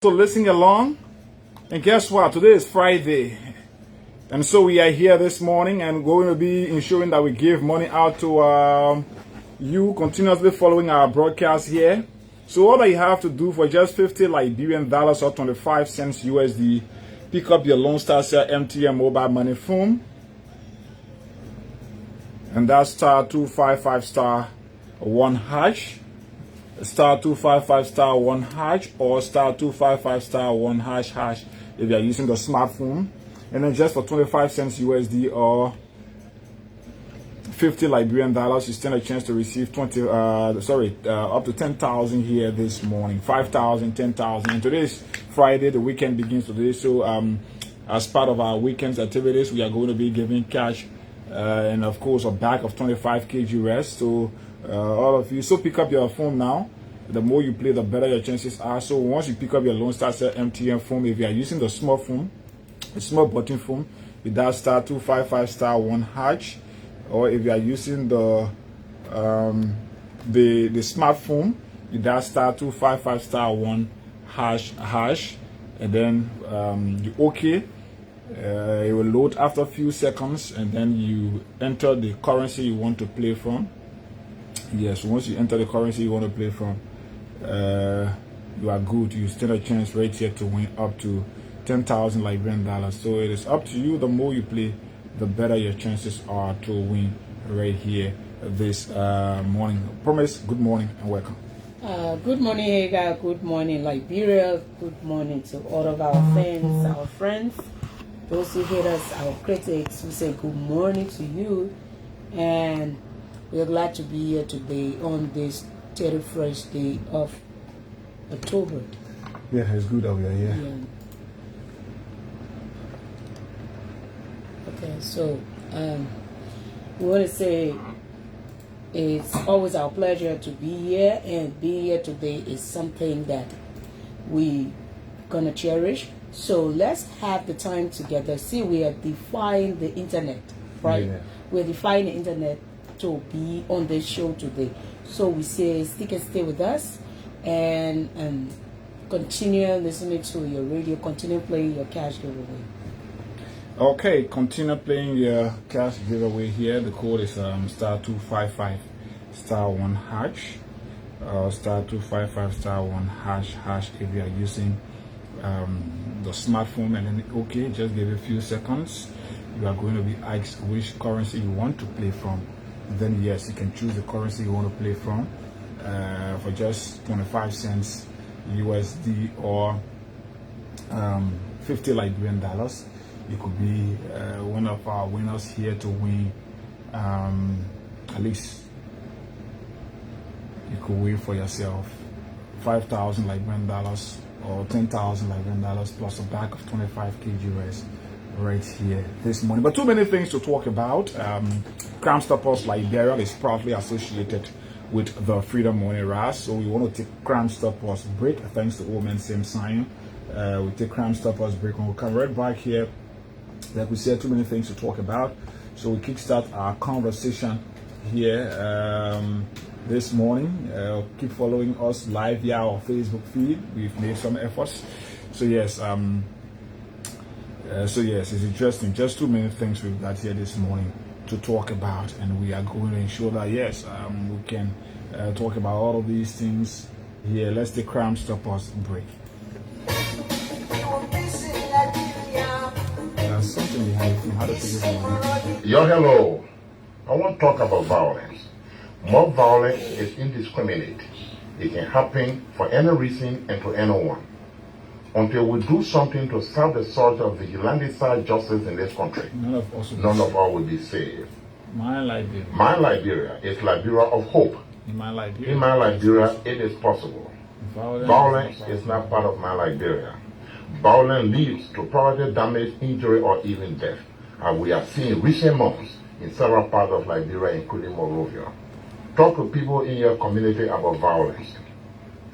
So listen along, and guess what? Today is Friday, and so we are here this morning and going to be ensuring that we give money out to you continuously following our broadcast here. So all that you have to do for just 50 Liberian dollars or 25 cents USD, pick up your Lone Star Cell MTN mobile money phone, and that's star 255 star 1 hash. Star 255 star 1 hash or star 255 star 1 hash if you are using the smartphone, and then just for 25 cents USD or 50 Liberian dollars, you stand a chance to receive up to 10,000 here this morning. 5,000, 10,000. And today is Friday, the weekend begins today. So as part of our weekend's activities, we are going to be giving cash and of course a bag of 25 kg rest. So all of you, so pick up your phone now. The more you play, the better your chances are. So once you pick up your Lone Star Cell MTN phone, if you are using the small phone, the small button phone, with that star 255 star 1 hash, or if you are using the smartphone, with that star 255 star 1 hash, and then you OK. It will load after a few seconds, and then you enter the currency you want to play from. Yes, once you enter the currency you want to play from, you are good. You stand a chance right here to win up to 10,000 Liberian dollars. So it is up to you. The more you play, the better your chances are to win right here this morning. Promise, good morning and welcome. Good morning, Hagar. Good morning, Liberia. Good morning to all of our fans, our friends, those who hate us, our critics. We say good morning to you, and we are glad to be here today on this 31st day of October. Yeah, it's good that we are here. Yeah. Okay, so we want to say it's always our pleasure to be here, and being here today is something that we gonna cherish. So let's have the time together. See, we are defying the internet, right? Yeah. We're defying the internet to be on this show today. So we say stick and stay with us, and continue listening to your radio, continue playing your cash giveaway. Okay, continue playing your cash giveaway here. The code is star 255 star 1 hash, star 255 star 1 hash if you are using the smartphone, and then okay, just give it a few seconds. You are going to be asked which currency you want to play from. Then yes, you can choose the currency you want to play from for just 25 cents USD or 50 Liberian dollars. You could be one of our winners here to win at least you could win for yourself 5,000 Liberian dollars or 10,000 Liberian dollars plus a bag of 25 kg rest right here this morning. But too many things to talk about. Crime Stoppers Liberia is proudly associated with the Freedom Money Ras, so we want to take Crime Stoppers break. Thanks to Old Man Same Sign, we take Crime Stoppers break, and we'll come right back here. Like we said, too many things to talk about, so we kickstart our conversation here this morning. Keep following us live via our Facebook feed. We've made some efforts, so yes. It's interesting. Just too many things we've got here this morning to talk about, and we are going to ensure that yes, we can talk about all of these things here. Let's take Crime Stoppers break. There's something behind the phone. How does it go? Yo, hello. I want to talk about violence. Mob violence is indiscriminate. It can happen for any reason and to anyone. Until we do something to serve the source of vigilante-side justice in this country, none of us will be saved. My Liberia is Liberia of hope. In my Liberia, it is possible. Violence is not part of my Liberia. Violence leads to property damage, injury, or even death. And we have seen recent months in several parts of Liberia, including Monrovia. Talk to people in your community about violence.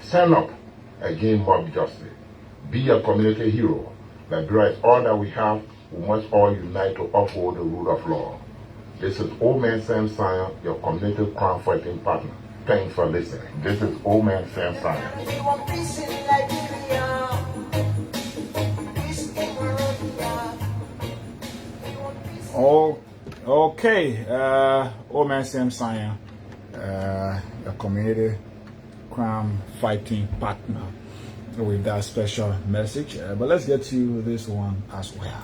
Stand up against mob justice. Be a community hero. Liberia is all that we have. We must all unite to uphold the rule of law. This is Old Man Sam Sion, your community crime fighting partner. Thanks for listening. This is Old Man Sam Sion. Okay, old man Sam Sion, a community crime fighting partner with that special message. But let's get to this one as well.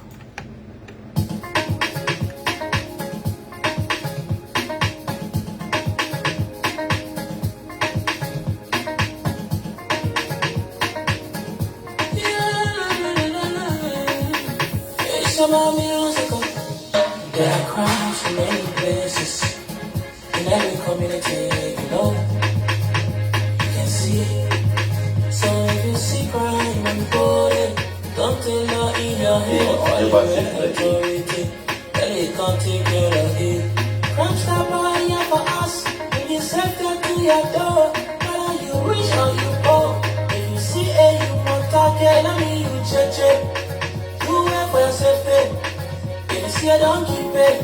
There are crimes in many places, in every community, you know. You can see. So if you see crime and bullet, don't take law in your hand. Authority, then they can't take care of it. Crime stop by here for us. If you serve them to your door, whether you rich or you poor. If you see a human target, let me you check. You wait for your safety. I don't keep it.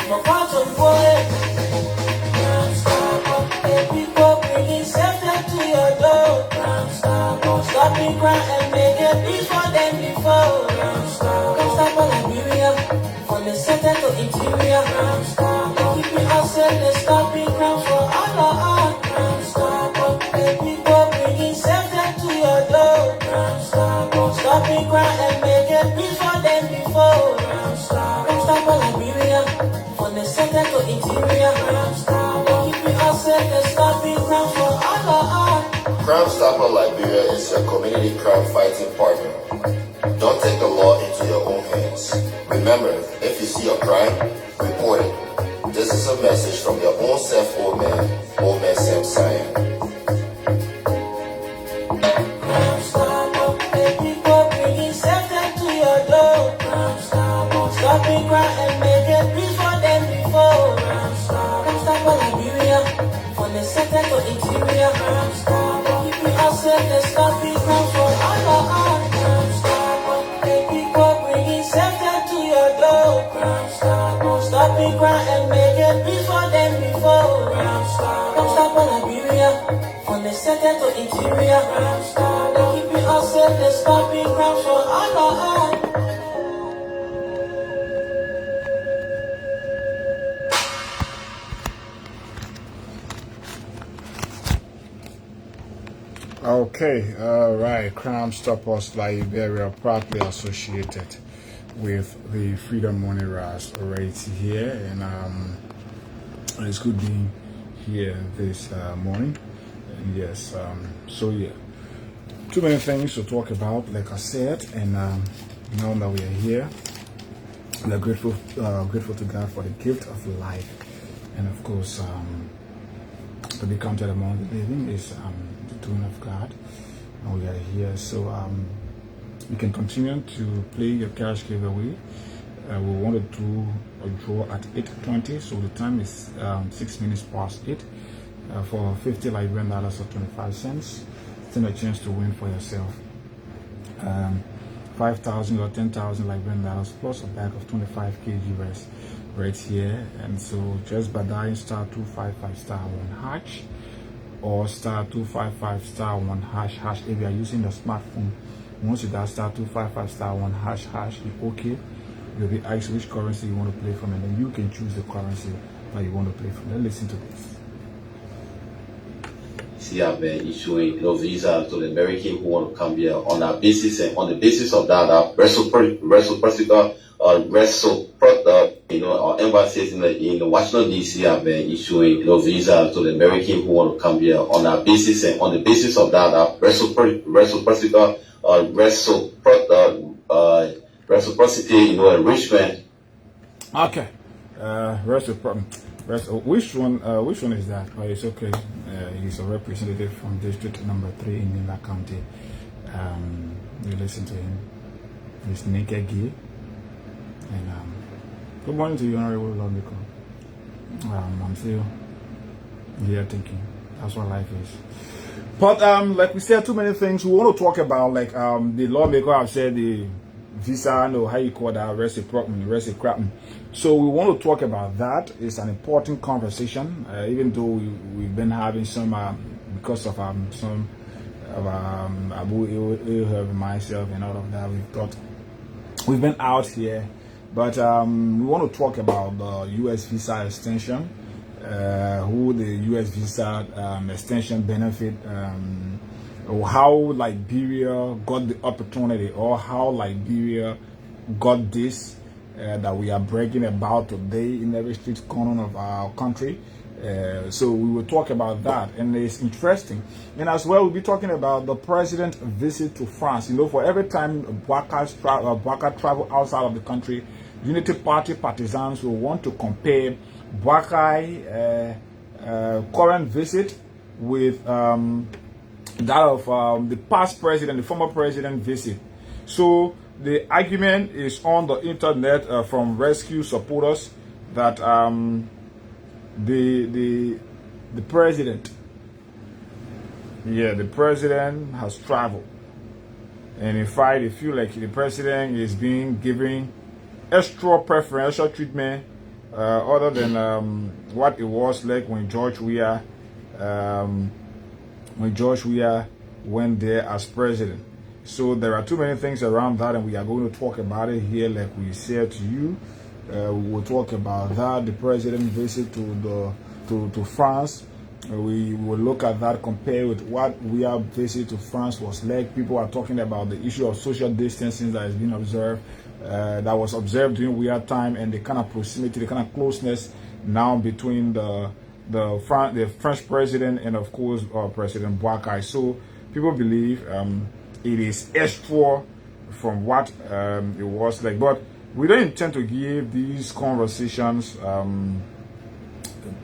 My part of boy. People bringing safety to your door. Stop me crying and make it peace for them before. Come stop Liberia. From the center to interior. Keep me outside. They stop me crying for all of us. People bringing safety to your door. Stop me crying and make it peace for them before. Stop Liberia, from the center to interior. Keep me outside, they stop me crime for all of us. Crime Stopper Liberia is your community crime fighting partner. Don't take the law into your own hands. Remember, if you see a crime, report it. This is a message from your own self, old man Sam Sion. Crime Stopper, people bringing safety to your door. Stop me crying and make it peace for them before. Stop Liberia, from the center to interior. Keep me outside, they stop me crying for all of us. People bringing safety to your door. Stop me crying and make it peace for them before. Stop Liberia, from the center to interior. Keep me outside, they stop me crying for all of us. Okay, all right. Crime Stoppers Liberia, proudly associated with the Freedom Money Rise right here, and it's good being here this morning. And yes, so yeah, too many things to talk about, like I said, and now that we are here, we're grateful to God for the gift of life, and of course, to be counted among the living is the doing of God, and we are here. So you can continue to play your cash giveaway. We want to do a draw at 8:20, so the time is 6 minutes past 8 for $50 Liberian or 25 cents. Stand a chance to win for yourself 5,000 or 10,000 Liberian dollars plus a bag of 25 kg US right here. And so just by dialing *255*1# or *255*1##. If you are using the smartphone, once you dial *255*1##, you okay, you'll be asked which currency you want to play from, and then you can choose the currency that you want to play from. Then listen to this. See, I've been issuing visa to the American who want to come here on that basis, and on the basis of that, our embassies in Washington D.C. have been issuing visa to the American who want to come here on that basis, and on the basis of that, reciprocity, enrichment. Okay, which one is that? Well, it's okay. He's a representative from District Number 3 in Mila County. You listen to him. He's naked gay. And good morning to you, Honorable Lomiko. I'm still here thinking. That's what life is. But like we said, too many things we want to talk about. Like the lawmaker have said the visa, no, how you call that, reciprocal. So we want to talk about that. It's an important conversation, even though we've been having some because of some of Abu myself and all of that. We've been out here But we want to talk about the U.S. visa extension, who the U.S. visa extension benefit, or how Liberia got the opportunity, or how Liberia got this that we are bragging about today in every street corner of our country. So we will talk about that, and it's interesting. And as well, we'll be talking about the president's visit to France. You know, for every time Bouaka travel outside of the country, Unity Party partisans will want to compare Bouaka's current visit with that of the past president, the former president visit. So the argument is on the internet from rescue supporters that the president, the president has traveled, and in fact, they feel like the president is being given extra preferential treatment other than what it was like when George Weah went there as president. So there are too many things around that, and we are going to talk about it here, like we said to you. We will talk about that, the president visit to France. We will look at that, compare with what Weah visit to France was like. People are talking about the issue of social distancing that has been observed, that was observed during Weah time, and the kind of proximity, the kind of closeness now between the French president and of course President Bouaka. So people believe it is extra from what it was like, but we don't intend to give these conversations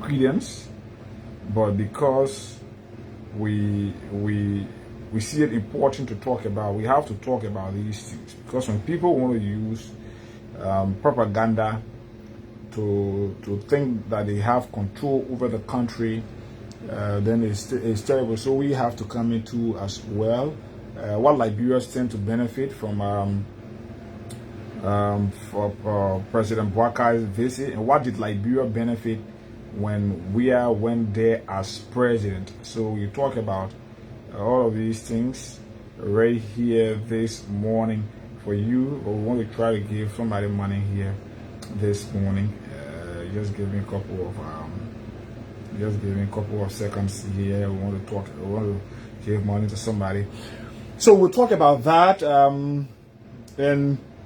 credence, but because we see it important to talk about, we have to talk about these things. Because when people want to use propaganda to think that they have control over the country, then it's terrible. So we have to come into as well what Liberians tend to benefit from for President Bouaka's visit, and what did Liberia benefit when Weah went there as president. So we talk about all of these things right here this morning for you. Or we want to try to give somebody money here this morning. Just give me a couple of seconds here. We want to give money to somebody. So we'll talk about that, and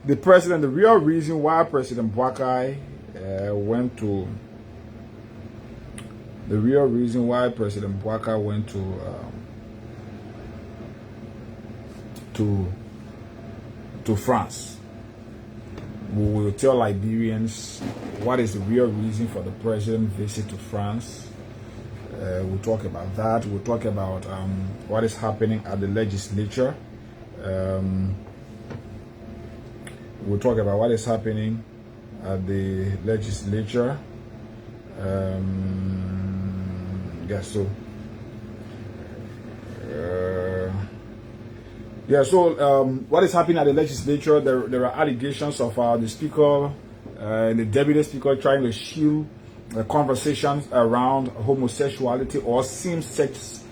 the president, the real reason why President Bouaka went to France. We will tell Liberians what is the real reason for the president's visit to France. We'll talk about that. We'll talk about what is happening at the legislature. We'll talk about what is happening at the legislature. What is happening at the legislature? There are allegations of the speaker and the deputy speaker trying to shield conversations around homosexuality or same-sex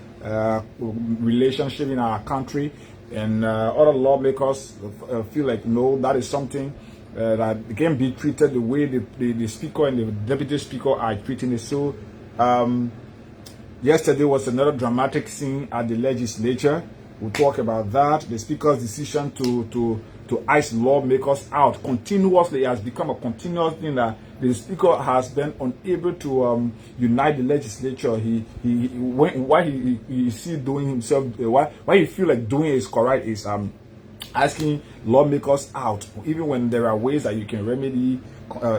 relationship in our country, and other lawmakers feel like no, that is something that can be treated the way the speaker and the deputy speaker are treating it. So yesterday was another dramatic scene at the legislature. We'll talk about that. The speaker's decision to ice lawmakers out continuously has become a continuous thing that the speaker has been unable to unite the legislature. Why he see doing himself, why he feel like doing is correct is asking lawmakers out, even when there are ways that you can remedy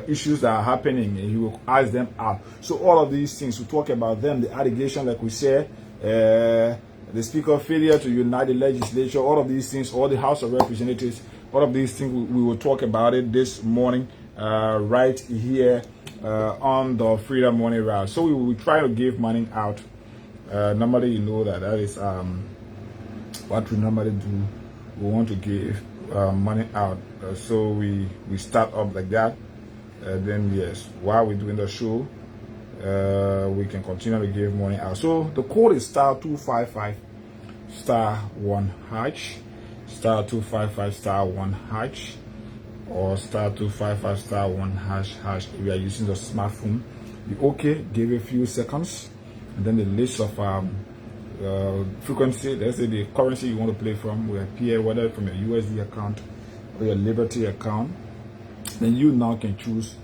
issues that are happening, and he will ask them out. So all of these things, we talk about them, the allegation, like we said, the speaker failure to unite the legislature, all of these things, all the House of Representatives, all of these things, we will talk about it this morning right here on the Freedom Morning Route. So we will try to give money out. Normally, you know that is what we normally do. We want to give money out. So we start up like that. Then yes, while we're doing the show, we can continue to give money out. So the code is *255*1#, *255*1#, or *255*1#. If you are using the smartphone, you okay, give a few seconds, and then the list of frequency, let's say the currency you want to play from, will appear, whether from your USD account or your Liberty account. Then you now can choose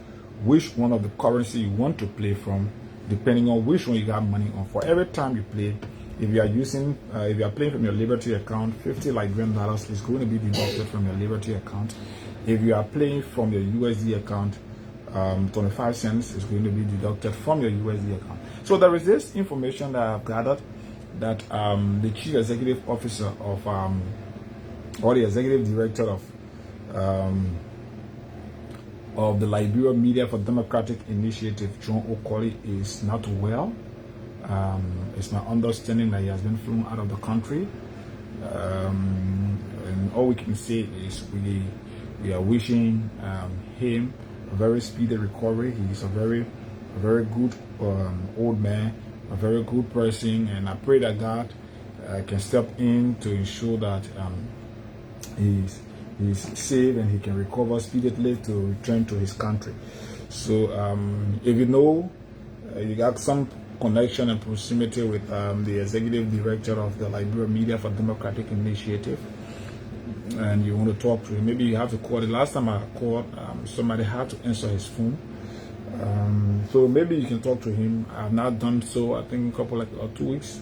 which one of the currency you want to play from, depending on which one you got money on. For every time you play, if you are using, if you are playing from your Liberty account, $50 Liberian is going to be deducted from your Liberty account. If you are playing from your USD account, 25 cents is going to be deducted from your USD account. So there is this information that I've gathered that the chief executive officer of, or the executive director of the Liberia Media for Democratic Initiative, John Okoli, is not well. It's my understanding that he has been flown out of the country. And all we can say is we are wishing him a very speedy recovery. He's a very good old man, a very good person, and I pray that God can step in to ensure that he's safe and he can recover speedily to return to his country. So if you know, you got some connection and proximity with the executive director of the Liberia Media for Democratic Initiative, and you want to talk to him, maybe you have to call. The last time I called, somebody had to answer his phone. So maybe you can talk to him. I have not done so, I think a couple or 2 weeks.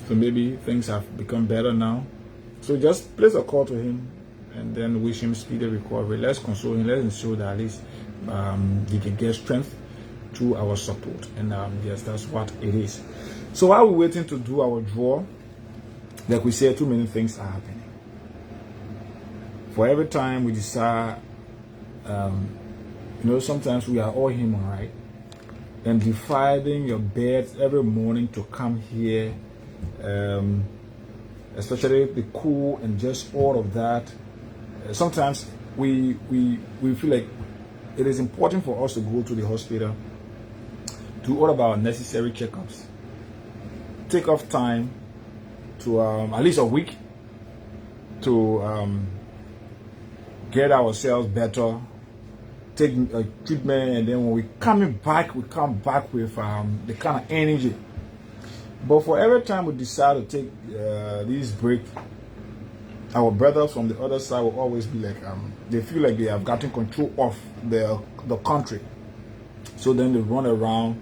So maybe things have become better now. So just place a call to him and then wish him speedy recovery. Let's console him. Let's ensure that at least he can get strength through our support. And yes, that's what it is. So while we're waiting to do our draw, like we said, too many things are happening. For every time we decide, sometimes we are all human, right? And dividing your beds every morning to come here, especially the cool and just all of that. Sometimes we feel like it is important for us to go to the hospital, do all of our necessary checkups, take off time to at least a week to get ourselves better, take treatment, and then when we come back with the kind of energy. But for every time we decide to take this break, our brothers from the other side will always be like, they feel like they have gotten control of the country. So then they run around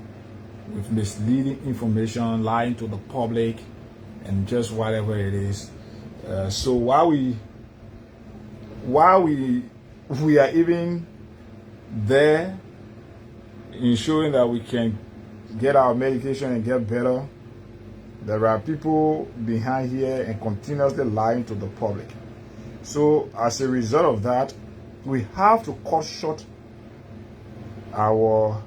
with misleading information, lying to the public, and just whatever it is. So while we are even there, ensuring that we can get our medication and get better, there are people behind here and continuously lying to the public. So as a result of that, we have to cut short our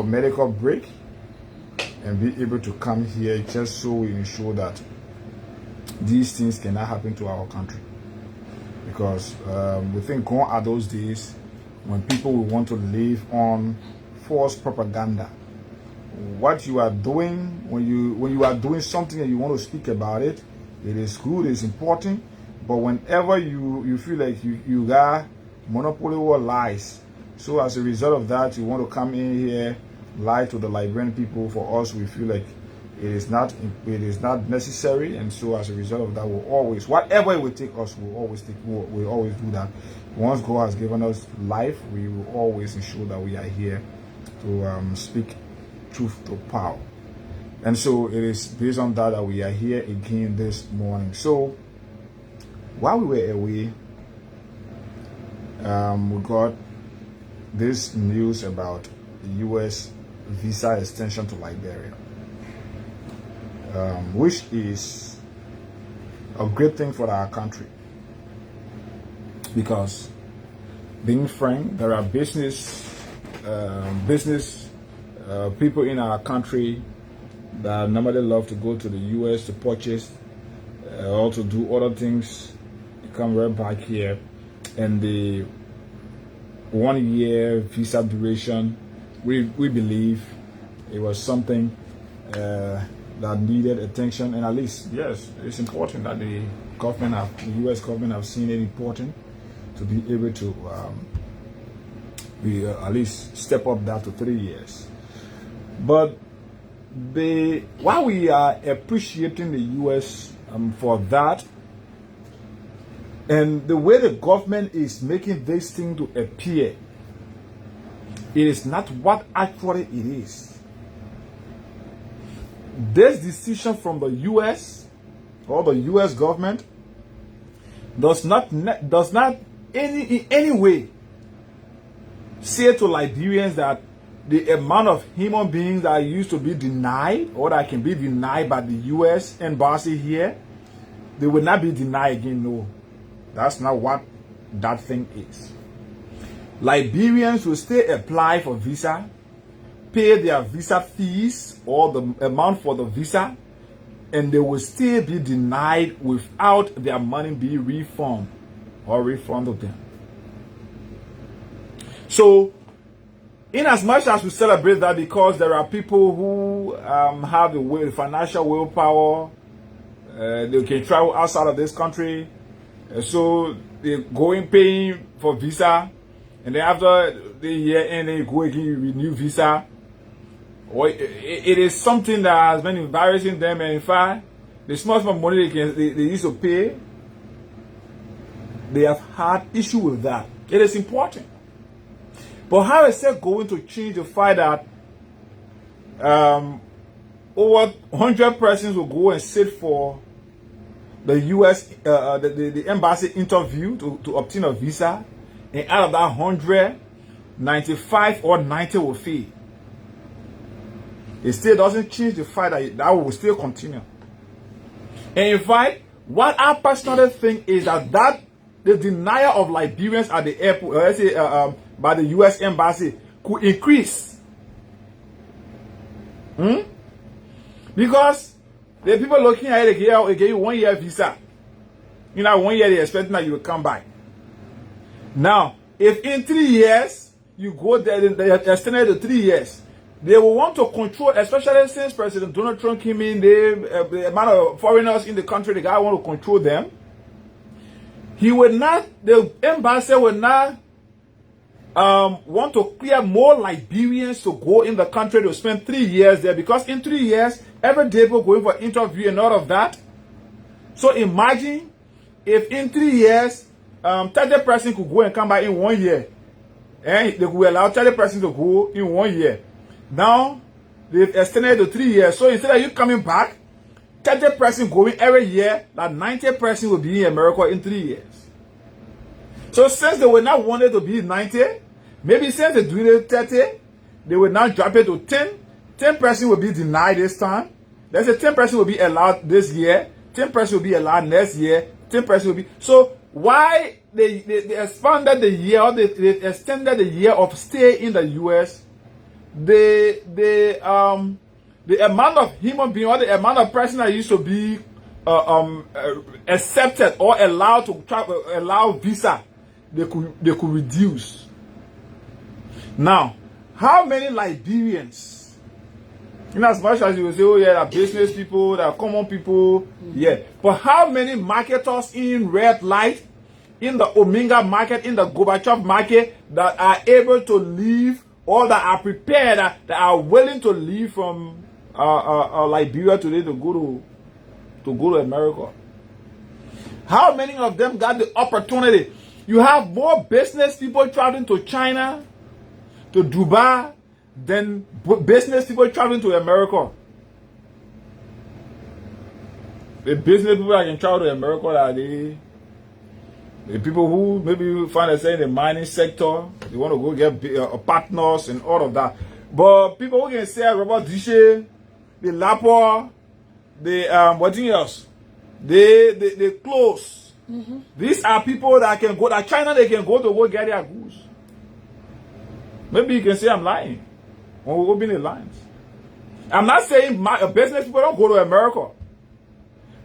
medical break and be able to come here just so we ensure that these things cannot happen to our country. Because we think gone are those days when people will want to live on false propaganda. What you are doing, when you are doing something and you want to speak about it, it is good, it's important. But whenever you feel like you got monopoly or lies, so as a result of that, you want to come in here, lie to the Liberian people. For us, we feel like it is not necessary, and so as a result of that, we'll always, whatever it will take us, we'll always do that. Once God has given us life, we will always ensure that we are here to speak truth to power. And so it is based on that we are here again this morning. So while we were away, we got this news about the U.S. visa extension to Liberia, which is a great thing for our country, because being frank, there are business people in our country that normally love to go to the U.S. to purchase or to do other things. They come right back here, and the 1 year visa duration, we believe it was something that needed attention, and at least, yes, it's important that the U.S. government have seen it important to be able to at least step up that to 3 years. But while we are appreciating the U.S. For that, and the way the government is making this thing to appear, it is not what actually it is. This decision from the U.S. or the U.S. government does not in any way say to Liberians that the amount of human beings that used to be denied or that can be denied by the U.S. embassy here, they will not be denied again. No, that's not what that thing is. Liberians will still apply for visa, pay their visa fees or the amount for the visa, and they will still be denied without their money being refunded or refunded them. So, in as much as we celebrate that, because there are people who have the financial willpower, they can travel outside of this country, so they're going paying for visa, and then after the year end, they go again renew visa. Or it is something that has been embarrassing them, and in fact, the small money they used to pay, they have had issue with that. It is important. But how is it going to change the fact that over 100 persons will go and sit for the U.S. The embassy interview to obtain a visa, and out of that 100, 95 or 90 will fail? It still doesn't change the fact that will still continue. And in fact, what I personally think is that the denial of Liberians at the airport, let's say by the U.S. embassy, could increase. Because the people looking at it, they give you 1 year visa. You know, 1 year they expecting that you will come back. Now, if in 3 years you go there, they extended to 3 years. They will want to control, especially since President Donald Trump came in, the amount of foreigners in the country, the guy want to control them. He would not, the embassy would not want to clear more Liberians to go in the country to spend 3 years there, because in 3 years, every day people going for interview and all of that. So imagine if in 3 years, 30 person could go and come back in 1 year, and they could allow 30 person to go in 1 year. Now, they've extended to 3 years. So instead of you coming back, 30 person going every year, that 90 person will be in America in 3 years. So since they were not wanted to be 90, maybe since they're doing it 30, they will now drop it to 10. 10 person will be denied this time. Let's say 10 person will be allowed this year. 10 person will be allowed next year. 10 person will be. So why they expanded the year, or they extended the year of stay in the U.S., the amount of human being, or the amount of person that used to be accepted or allowed to travel, allow visa, they could reduce. Now, how many Liberians, in as much as you will say, oh yeah, that business people, that common people, yeah, but how many marketers in red light, in the Omega market, in the Gorbachev market, that are able to leave, or that are prepared, that are willing to leave from Liberia today to go to America? How many of them got the opportunity? You have more business people traveling to China, to Dubai, than business people traveling to America. The business people that can travel to America are the people who maybe find themselves in the mining sector. They want to go get partners and all of that. But people who can say Robert Dishe, the Lapo, the what else? They close. These are people that can go to China. They can go get their goods. Maybe you can say I'm lying. When we open the lines, I'm not saying business people don't go to America,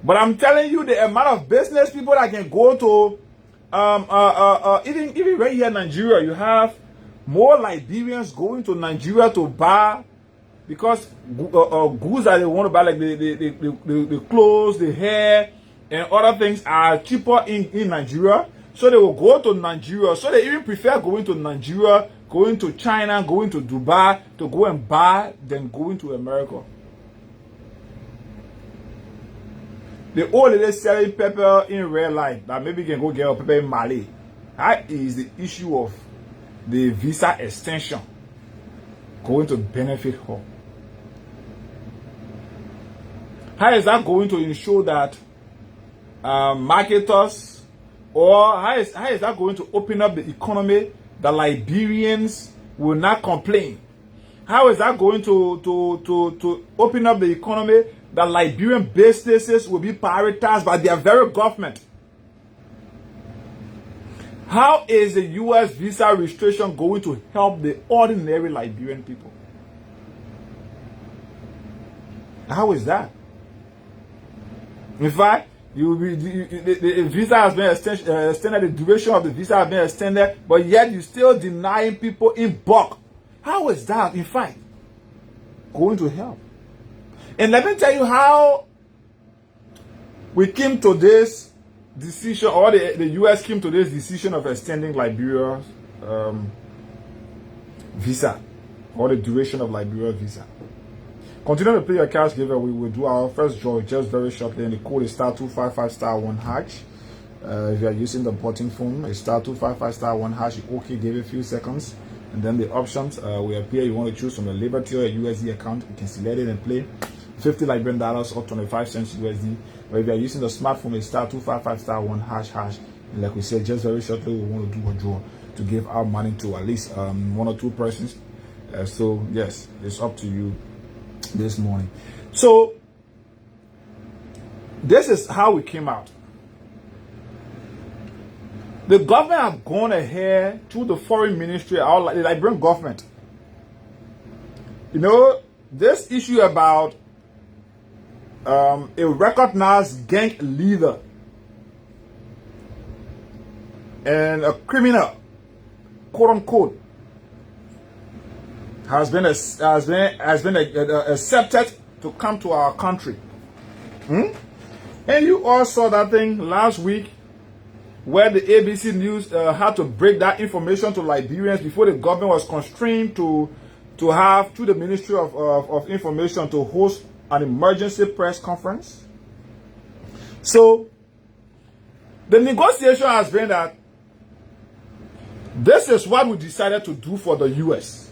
but I'm telling you the amount of business people that can go to even right here in Nigeria, you have more Liberians going to Nigeria to buy because goods that they want to buy, like the clothes, the hair, and other things are cheaper in Nigeria. So they will go to Nigeria. So they even prefer going to Nigeria, going to China, going to Dubai to go and buy than going to America. The old lady selling pepper in real life that maybe can go get a pepper in Mali. That is the issue of the visa extension going to benefit her. How is that going to ensure that marketers, or how is that going to open up the economy that Liberians will not complain? How is that going to open up the economy that Liberian businesses will be prioritized by their very government? How is the U.S. visa restriction going to help the ordinary Liberian people? How is that? In fact, the visa has been extended, the duration of the visa has been extended, but yet you're still denying people in bulk. How is that, in fact, going to help? And let me tell you how we came to this decision, or the U.S. came to this decision of extending Liberia's visa, or the duration of Liberia's visa. Continue to play your cash giver. We will do our first draw just very shortly, and the code is *255*1#. If you are using the button phone, it's *255*1#. You OK, give it a few seconds, and then the options will appear. You want to choose from a Liberty or a USD account. You can select it and play. $50 Liberian or 25 cents USD. Or if you are using the smartphone, it's *255*1#. And like we said, just very shortly, we want to do a draw to give our money to at least 1 or 2 persons. So yes, it's up to you this morning. So this is how we came out. The government have gone ahead to the foreign ministry, the Liberian government. You know, this issue about a recognized gang leader and a criminal, quote unquote, has been accepted to come to our country. And you all saw that thing last week where the ABC News had to break that information to Liberians before the government was constrained to have, through the Ministry of Information, to host an emergency press conference. So the negotiation has been that this is what we decided to do for the U.S.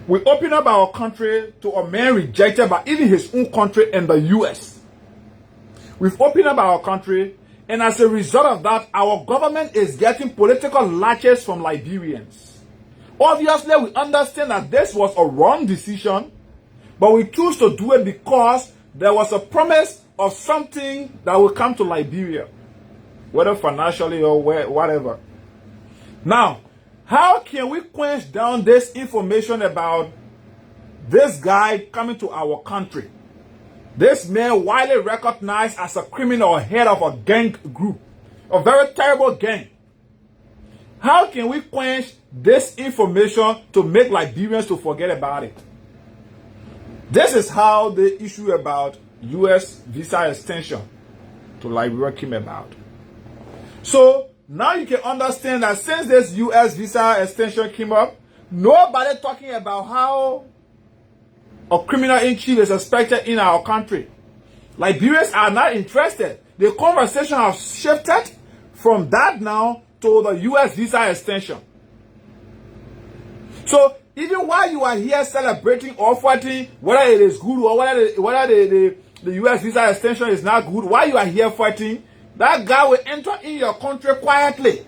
We open up our country to a man rejected by even his own country and the U.S. We've opened up our country, and as a result of that, our government is getting political latches from Liberians. Obviously, we understand that this was a wrong decision, but we choose to do it because there was a promise of something that will come to Liberia, whether financially or whatever. Now, how can we quench down this information about this guy coming to our country? This man widely recognized as a criminal head of a gang group, a very terrible gang. How can we quench this information to make Liberians to forget about it? This is how the issue about U.S. visa extension to Liberia came about. So now you can understand that since this U.S. visa extension came up, nobody talking about how a criminal in chief is expected in our country. Liberians are not interested. The conversation has shifted from that now to the U.S. visa extension. So even while you are here celebrating or fighting whether it is good or whether the U.S. visa extension is not good, while you are here fighting, that guy will enter in your country quietly.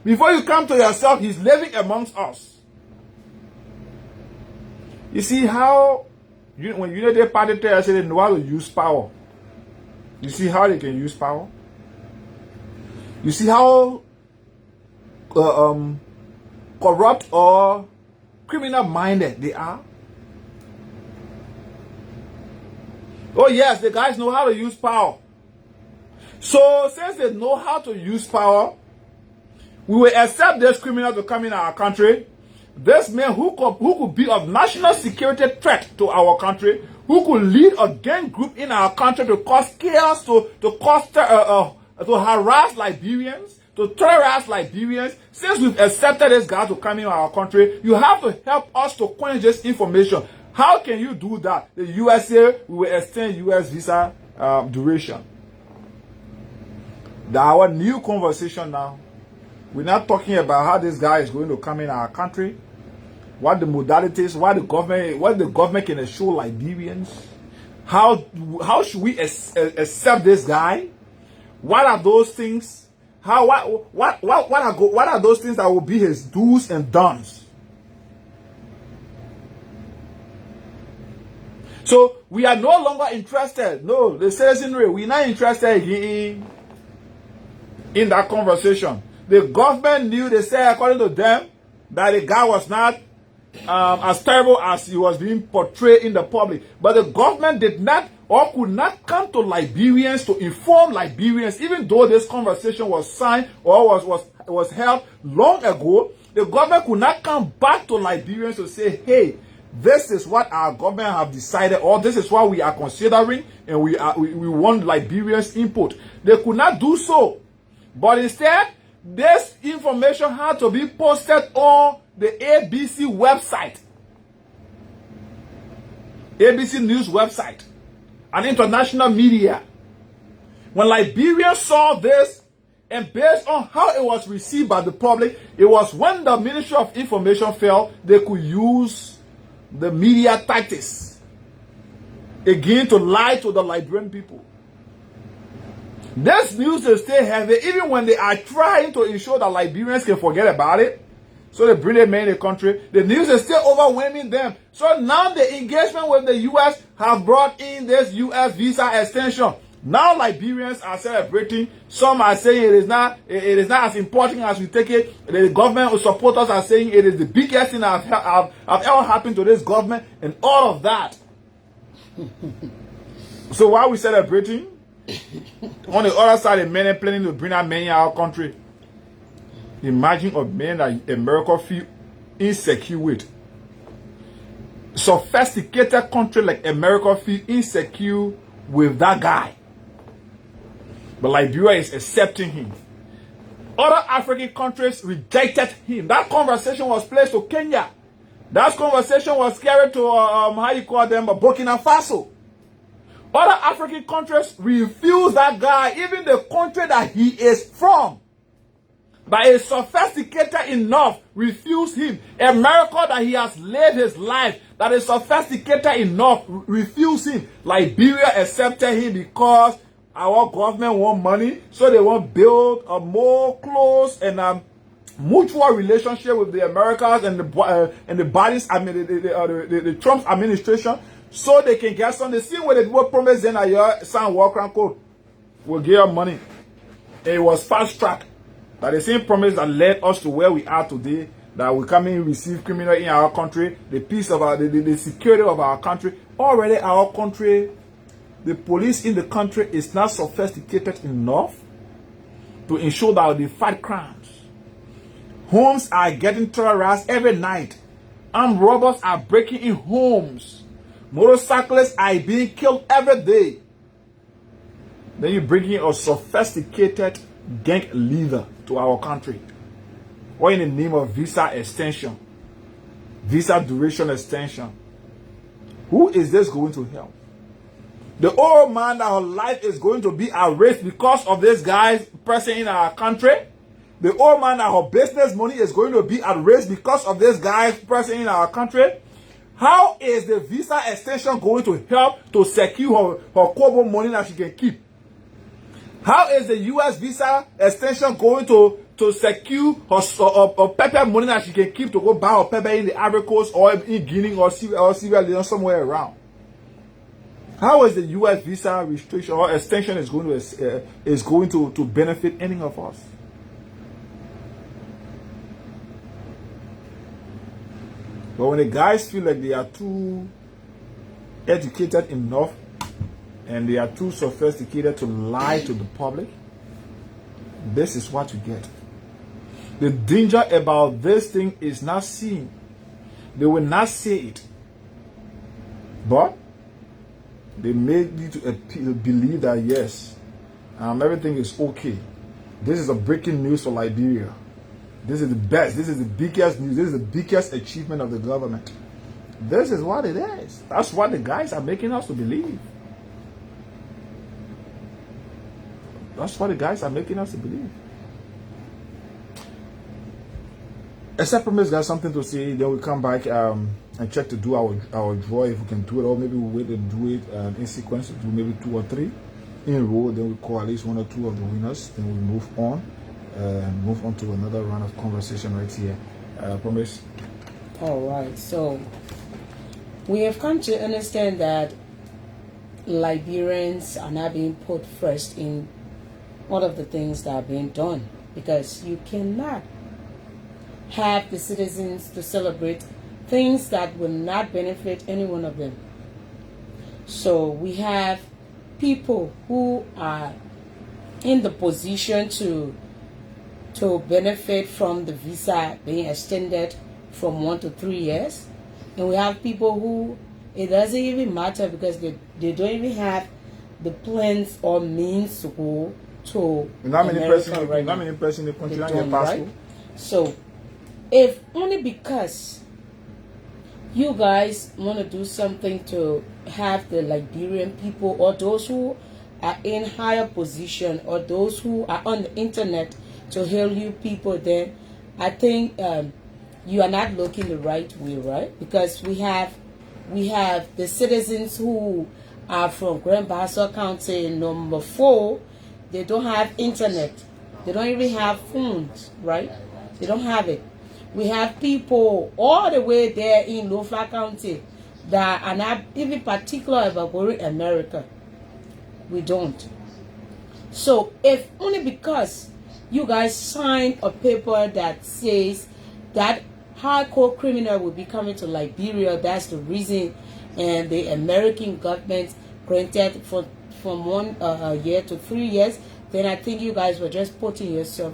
Before you come to yourself, he's living amongst us. You see how, when Unity Party tell us they know how to use power. You see how they can use power? You see how corrupt or criminal-minded they are? Oh yes, the guys know how to use power. So since they know how to use power, we will accept this criminal to come in our country. this man who could be of national security threat to our country, who could lead a gang group in our country to cause chaos, to harass Liberians, to terrorize Liberians. Since we've accepted this guy to come in our country, you have to help us to quench this information. How can you do that? The USA will extend US visa duration. Our new conversation now. We're not talking about how this guy is going to come in our country, what the modalities, what the government can assure Liberians. How should we accept this guy? What are those things? What are those things that will be his do's and don'ts? So we are no longer interested. No, the citizenry, we're not interested in that conversation. The government knew, they said according to them, that the guy was not as terrible as he was being portrayed in the public. But the government did not or could not come to Liberians to inform Liberians, even though this conversation was signed or was held long ago. The government could not come back to Liberians to say, hey, this is what our government have decided, or this is what we are considering, and we want Liberians' input. They could not do so. But instead, this information had to be posted on the ABC website, ABC News website, an international media. When Liberians saw this, and based on how it was received by the public, it was when the Ministry of Information felt they could use the media tactics again to lie to the Liberian people. This news is still heavy, even when they are trying to ensure that Liberians can forget about it. So they bring them in the country. The news is still overwhelming them. So now the engagement with the U.S. have brought in this U.S. visa extension. Now Liberians are celebrating. Some are saying it is not as important as we take it. The government supporters are saying it is the biggest thing that have ever happened to this government, and all of that. So why are we celebrating? On the other side, the men are planning to bring that men in our country. Imagine a man that America feel insecure with. Sophisticated country like America feel insecure with that guy. But Liberia is accepting him. Other African countries rejected him. That conversation was placed to Kenya. That conversation was carried to Burkina Faso. Other African countries refuse that guy, even the country that he is from. But is sophisticated enough, refuse him. America that he has lived his life, that is sophisticated enough, refuse him. Liberia accepted him because our government want money, so they want to build a more close and mutual relationship with the Americans and the Biden's, the Trump's administration, so they can get some. The same way they will promise them that your son walk around code will give you money. It was fast track. That the same promise that led us to where we are today, that we come in, receive criminal in our country, the peace of our, the security of our country. Already our country, the police in the country is not sophisticated enough to ensure that they fight crimes. Homes are getting terrorized every night. Armed robbers are breaking in homes. Motorcyclists are being killed every day. Then you bring in a sophisticated gang leader to our country, or in the name of visa extension, visa duration extension. Who is this going to help? The old man that her life is going to be at risk because of this guy's person in our country. The old man that her business money is going to be at risk because of this guy's person in our country. How is the visa extension going to help to secure her Kobo money that she can keep? How is the U.S. visa extension going to secure her pepper money that she can keep to go buy her pepper in the Ivory Coast or in Guinea or Sierra Leone, somewhere around? How is the U.S. visa restriction or extension is going to benefit any of us? But when the guys feel like they are too educated enough and they are too sophisticated to lie to the public, this is what you get. The danger about this thing is not seen. They will not say it. But they made you to believe that yes, everything is okay. This is a breaking news for Liberia. This is the best. This is the biggest news. This is the biggest achievement of the government. This is what it is. That's what the guys are making us to believe. That's what the guys are making us to believe. Except Promise got something to say, then we come back and check to do our draw if we can do it, or maybe we wait and do it in sequence, do maybe 2 or 3 in a row, then we call at least 1 or 2 of the winners, then we move on to another round of conversation right here. Promise. All right, so we have come to understand that Liberians are not being put first in all of the things that are being done, because you cannot have the citizens to celebrate things that will not benefit any one of them. So we have people who are in the position to benefit from the visa being extended from 1 to 3 years, and we have people who it doesn't even matter because they don't even have the plans or means to go to America right now. Right? So if only because you guys want to do something to have the Liberian people, or those who are in higher position, or those who are on the internet to hail you people, then I think you are not looking the right way, right? Because we have the citizens who are from Grand Bassa County, number 4. They don't have internet. They don't even have phones, right? They don't have it. We have people all the way there in Lofa County that are not even particular about going to America. We don't. So if only because you guys signed a paper that says that hardcore criminal will be coming to Liberia, that's the reason, and the American government granted from 1 year to 3 years, then I think you guys were just putting yourself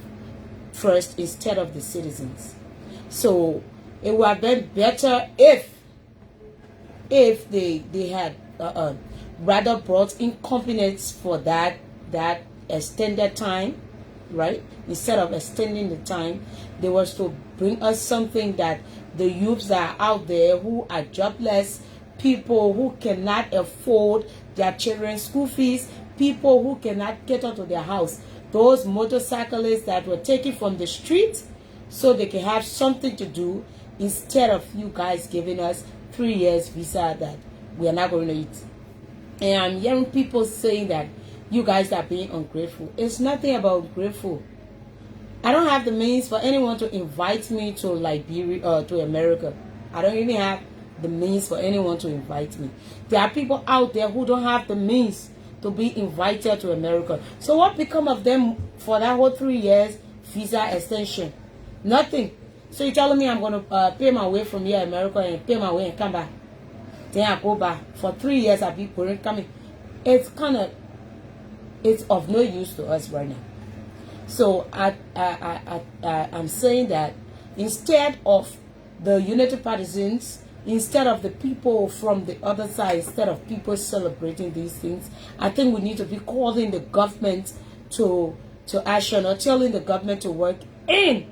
first instead of the citizens. So it would have been better if they had rather brought in competence for that extended time, right? Instead of extending the time, they was to bring us something that the youths that are out there who are jobless, people who cannot afford their children's school fees, people who cannot get out of their house, those motorcyclists that were taken from the street so they can have something to do, instead of you guys giving us 3 years visa that we are not going to eat. And I'm hearing people saying that you guys are being ungrateful. It's nothing about grateful. I don't have the means for anyone to invite me to Liberia or to America. I don't even have the means for anyone to invite me. There are people out there who don't have the means to be invited to America. So what become of them for that whole 3 years visa extension? Nothing. So you're telling me I'm going to pay my way from here to America and pay my way and come back? Then I go back. For 3 years I'll be coming. It's of no use to us right now. So I'm saying that instead of the United Partisans, instead of the people from the other side, instead of people celebrating these things, I think we need to be calling the government to action, or telling the government to work in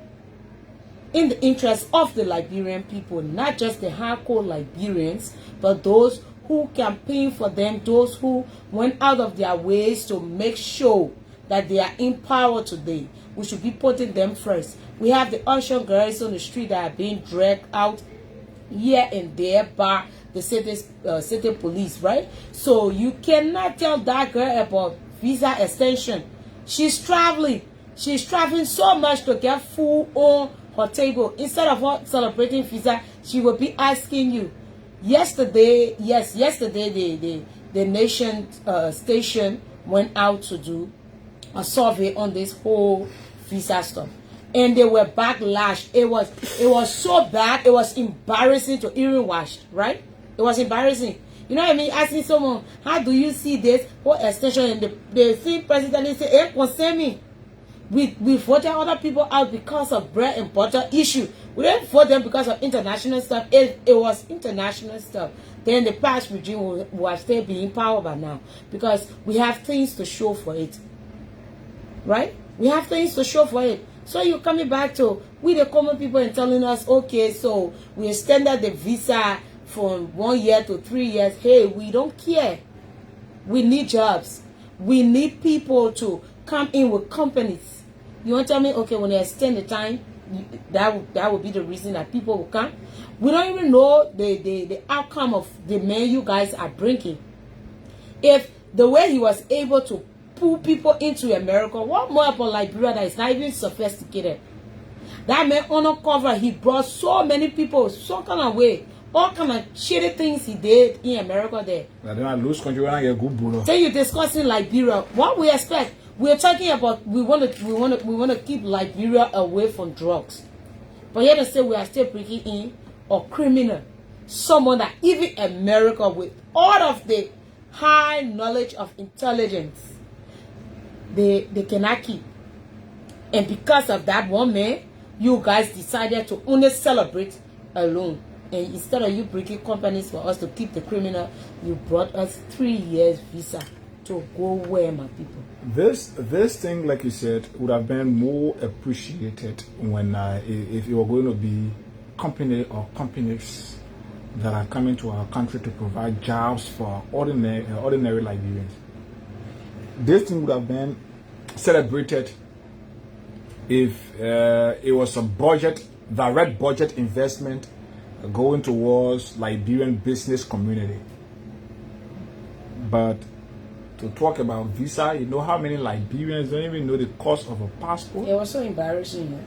the interest of the Liberian people, not just the hardcore Liberians, but those who campaign for them, those who went out of their ways to make sure that they are in power today. We should be putting them first. We have the Ocean girls on the street that are being dragged out here and there by the city police, right? So you cannot tell that girl about visa extension. She's traveling so much to get food on her table. Instead of her celebrating visa, she will be asking you. Yesterday the nation station went out to do a survey on this whole visa stuff, and they were backlashed. It was so bad, it was embarrassing to even watch, right? It was embarrassing. You know what I mean? Asking someone, how do you see this whole extension? And the president say, it concern me. We voted other people out because of bread and butter issue. We didn't vote them because of international stuff. It was international stuff. Then the past regime was still being in power by now because we have things to show for it. Right? We have things to show for it. So you're coming back to we the common people and telling us, okay, so we extended the visa from 1 year to 3 years. Hey, we don't care. We need jobs. We need people to come in with companies. You want to tell me, okay, when they extend the time, that would be the reason that people will come? We don't even know the outcome of the man you guys are bringing. If the way he was able to pull people into America, what more about Liberia that is not even sophisticated? That man undercover, he brought so many people, some kind of way, all kind of shitty things he did in America there. I don't lose country when I get good bro. So you're discussing Liberia. What we expect? We're talking about we want to keep Liberia away from drugs. But yet to say we are still breaking in or criminal. Someone that even America with all of the high knowledge of intelligence, they cannot keep. And because of that one man, you guys decided to only celebrate alone. And instead of you breaking companies for us to keep the criminal, you brought us 3 years visa to go where, my people? This thing, like you said, would have been more appreciated when if it were going to be company or companies that are coming to our country to provide jobs for ordinary Liberians. This thing would have been celebrated if it was a direct budget investment going towards Liberian business community. But to talk about visa, you know how many Liberians don't even know the cost of a passport? It was so embarrassing.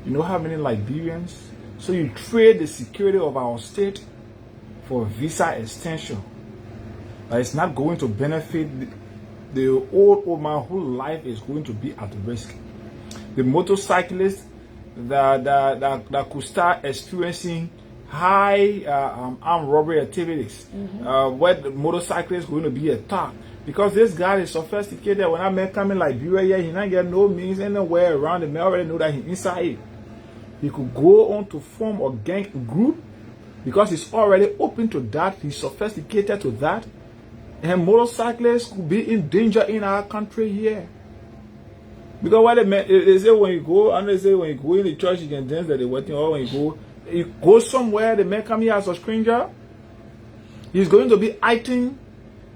You know how many Liberians? So you trade the security of our state for visa extension. But it's not going to benefit the old man whose life is going to be at risk. The motorcyclists that could start experiencing high armed robbery activities, where the motorcycle is going to be attacked. Because this guy is sophisticated. When I met coming Liberia, he not get no means anywhere around. The man already know that he inside it. He could go on to form a gang group because he's already open to that. He's sophisticated to that. And motorcyclists could be in danger in our country here. Because what they say when you go, and they say when you go in the church, you can dance that they're waiting, or when you go somewhere, the man come here as a stranger, he's going to be acting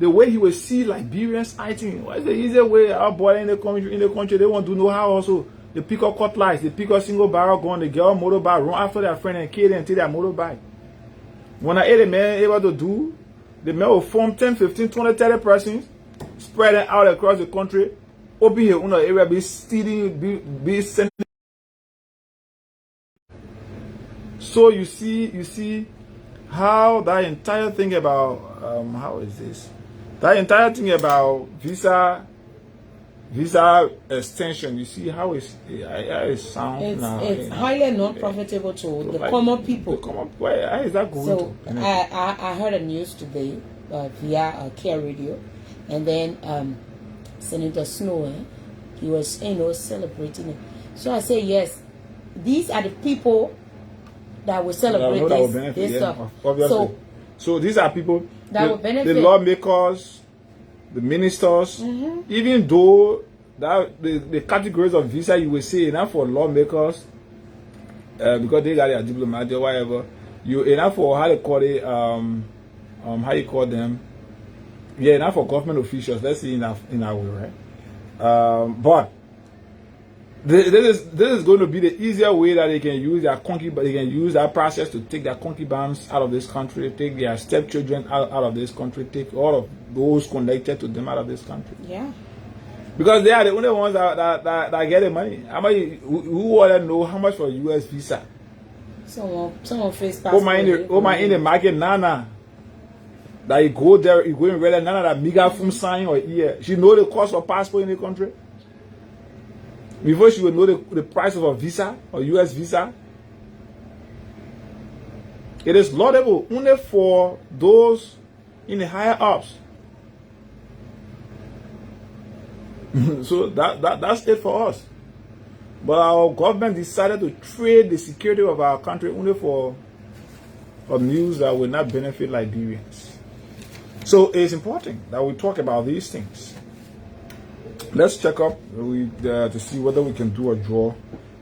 the way he will see Liberians acting. What's the easier way? Our boy in the country, they want to know how also. They pick up cutlass, they pick up single barrel gun, they get on motorbike, run after their friend and kill them until their motorbike. When I the man able to do, the man will form 10, 15, 20, 30 persons, spread them out across the country, open here in the area, be stealing, be sending. So you see how that entire thing about how is this? That entire thing about visa extension, you see how it sounds now. It's highly non-profitable to the common people. Where is that going so to? I heard a news today via Care Radio, and then Senator Snow, he was celebrating it. So I say yes, these are the people that will celebrate this stuff. Obviously. So these are people that will benefit. The lawmakers, the ministers, even though that the categories of visa you will see enough for lawmakers, because they got their diplomat or whatever, you enough for how they call it, how you call them, enough for government officials. Let's see in our way, right? But this is going to be the easier way that they can use their they can use that process to take their concubines out of this country, take their stepchildren out of this country, take all of those connected to them out of this country. Yeah. Because they are the only ones that get the money. How much? Who want to know how much for a U.S. visa? Someone face passport. In the market, Nana. That you go there, you go in real Nana that mega from sign or here. She know the cost of passport in the country. Before she will know the price of a visa or U.S. visa. It is laudable only for those in the higher ups. So that's it for us. But our government decided to trade the security of our country only for news that will not benefit Liberians. So it's important that we talk about these things. Let's check up to see whether we can do a draw.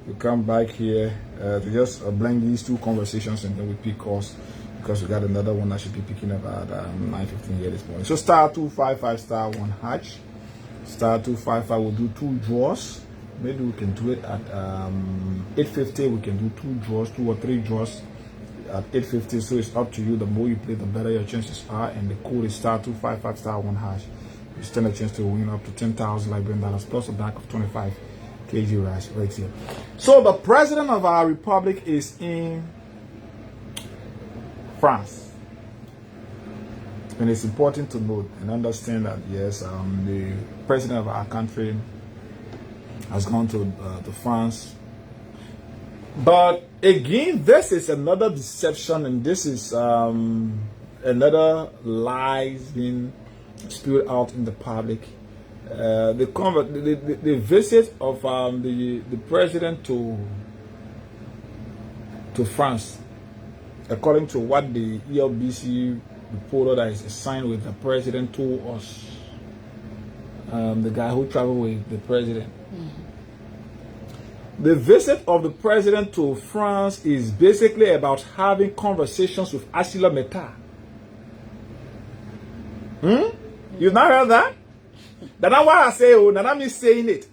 We come back here to just blend these two conversations, and then we pick calls, because we got another one that should be picking up at 9:15 here this morning. So *255*1#. *255 will do 2 draws. Maybe we can do it at 8:50. We can do 2 draws, 2 or 3 draws at 8:50. So it's up to you. The more you play, the better your chances are. And the code is *255*1#. You stand a chance to win up to 10,000 Liberian dollars plus a back of 25 kg rice right here. So the president of our republic is in France. And it's important to note and understand that, yes, the president of our country has gone to France. But again, this is another deception, and this is another lies being spewed out in the public. The visit of the president to France, according to what the ELBC reporter that is assigned with the president told us, the guy who traveled with the president. The visit of the president to France is basically about having conversations with Asila Meta. You've not heard that? That's not what I say, that's not me saying it.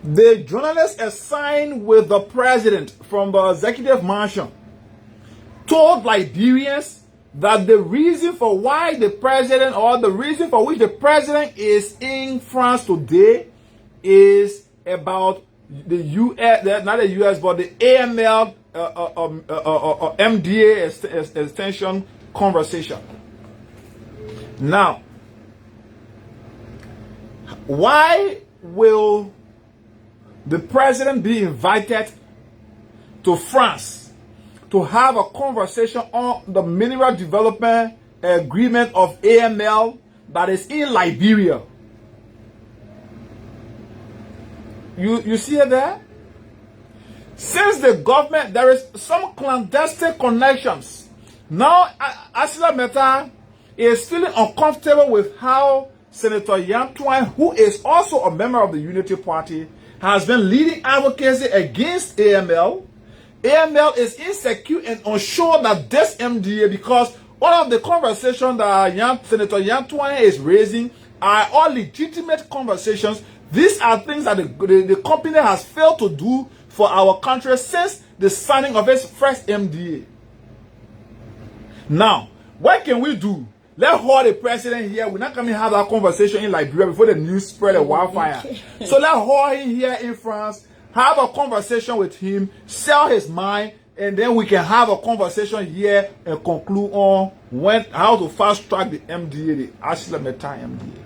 The journalist assigned with the president from the executive mansion told Liberians that the reason for why the president, or the reason for which the president is in France today, is about the US, not the US, but the AML MDA extension conversation. Now, why will the president be invited to France to have a conversation on the mineral development agreement of AML that is in Liberia? You see it there? Since the government, there is some clandestine connections. Now, Asila Meta is feeling uncomfortable with how Senator Yan Twine, who is also a member of the Unity Party, has been leading advocacy against AML. AML is insecure and unsure that this MDA, because all of the conversations that Senator Yan Twine is raising are all legitimate conversations. These are things that the company has failed to do for our country since the signing of its first MDA. Now, what can we do? Let's hold the president here. We're not coming to have that conversation in Liberia before the news spread a wildfire. So let's hold him here in France, have a conversation with him, sell his mind, and then we can have a conversation here and conclude on how to fast track the MDA, the Asila Meta MDA.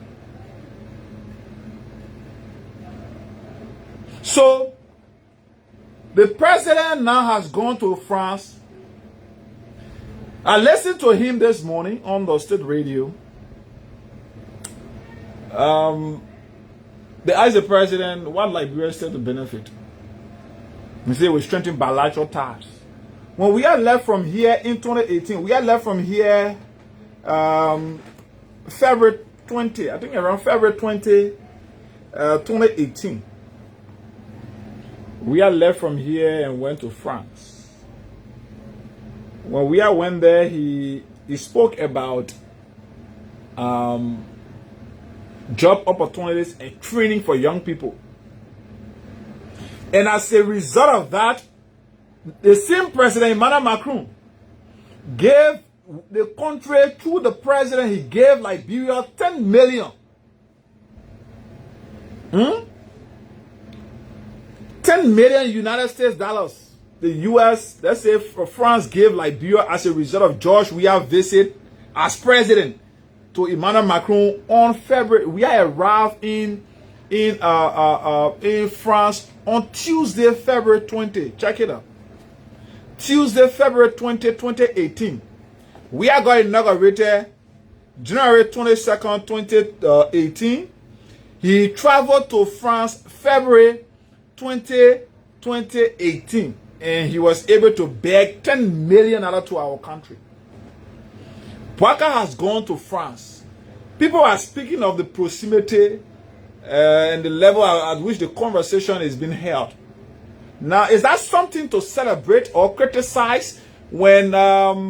So the president now has gone to France. I listened to him this morning on the state radio. They asked the president what Liberia said to benefit. He said we strengthen bilateral ties. When we are left from here in 2018, we are left from here February 20, I think around February 20, 2018. We are left from here and went to France. When we went there, he spoke about job opportunities and training for young people. And as a result of that, the same president, Emmanuel Macron, gave the country, through the president, he gave Liberia 10 million. 10 million United States dollars. The US, let's say for France, gave Liberia as a result of George Weah's visit as president to Emmanuel Macron on February. We arrived in France on Tuesday, February 20. Check it out. Tuesday, February 20, 2018. We got inaugurated January 22nd, 2018. He traveled to France February 2018, and he was able to beg $10 million to our country. Boakai has gone to France. People are speaking of the proximity and the level at which the conversation is being held. Now, is that something to celebrate or criticize? When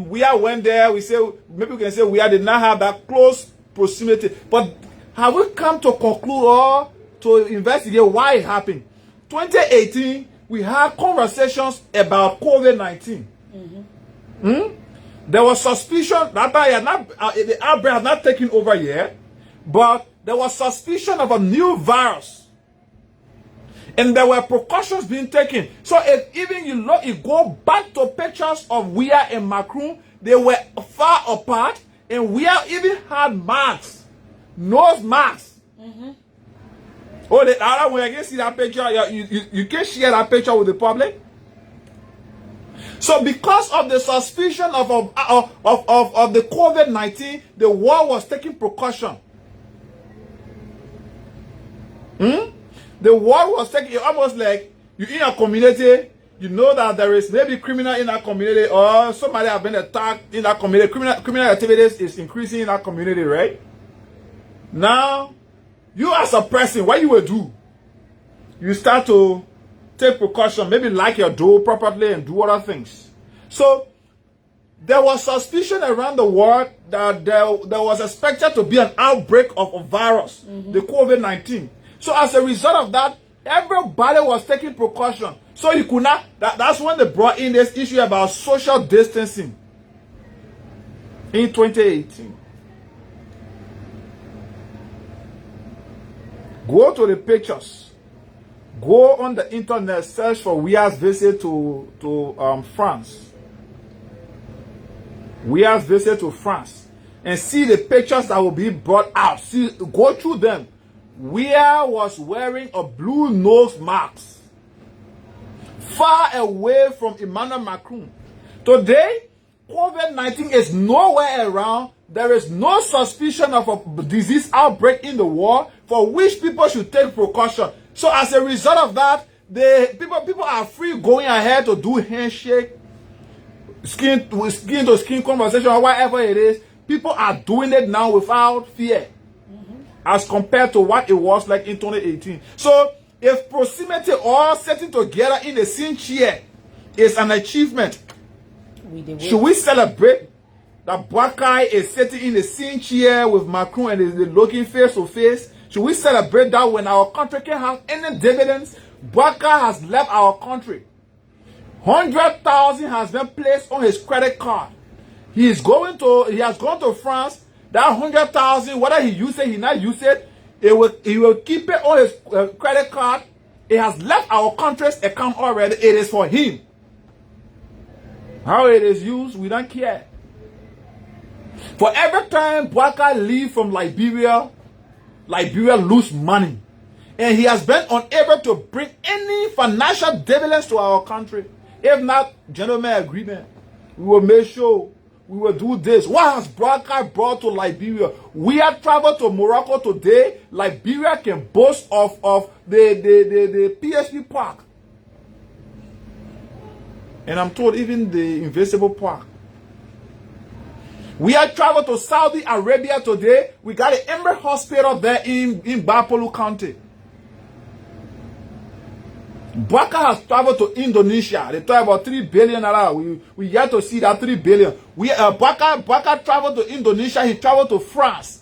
Weah went there, we say, maybe we can say Weah did not have that close proximity. But have we come to conclude or to investigate why it happened? 2018, we had conversations about COVID-19. There was suspicion that the outbreak had not taken over yet, but there was suspicion of a new virus. And there were precautions being taken. So if even you go back to pictures of Weah and Macron, they were far apart, and Weah even had masks, nose masks. Oh, the other way, I can see that picture. You can share that picture with the public. So because of the suspicion of the COVID-19, the world was taking precaution. The world was taking, almost like you in a community, you know that there is maybe criminal in that community, or somebody have been attacked in that community. Criminal activities is increasing in that community, right? Now, you as a person, what you will do? You start to take precaution, maybe lock your door properly and do other things. So, there was suspicion around the world that there was expected to be an outbreak of a virus, the COVID-19. So as a result of that, everybody was taking precaution. So you could not, that's when they brought in this issue about social distancing in 2018. Go to the pictures. Go on the internet, search for Weah's visit to France. Weah's visit to France. And see the pictures that will be brought out. See, go through them. Weah was wearing a blue nose mask, far away from Emmanuel Macron. Today, COVID-19 is nowhere around. There is no suspicion of a disease outbreak in the world for which people should take precaution. So as a result of that, people are free going ahead to do handshake, skin to skin conversation, or whatever it is. People are doing it now without fear, as compared to what it was like in 2018. So, if proximity or sitting together in the same chair is an achievement, should we celebrate that Boakai is sitting in the same chair with Macron and is looking face to face? Should we celebrate that when our country can have any dividends? Boakai has left our country. 100,000 has been placed on his credit card. He has gone to France. That 100,000, whether he use it, he not use it, he will keep it on his credit card. It has left our country's account already. It is for him. How it is used, we don't care. For every time Boakai leave from Liberia lose money. And he has been unable to bring any financial dividends to our country. If not, gentlemen agreement, we will make sure we will do this. What has Boakai brought to Liberia? We have traveled to Morocco today. Liberia can boast of the PSP Park. And I'm told even the Invisible Park. We have traveled to Saudi Arabia today. We got an Emirates hospital there in Bapolu County. Boakai has traveled to Indonesia. They talk about $3 billion. We yet to see that $3 billion. Boakai traveled to Indonesia. He traveled to France.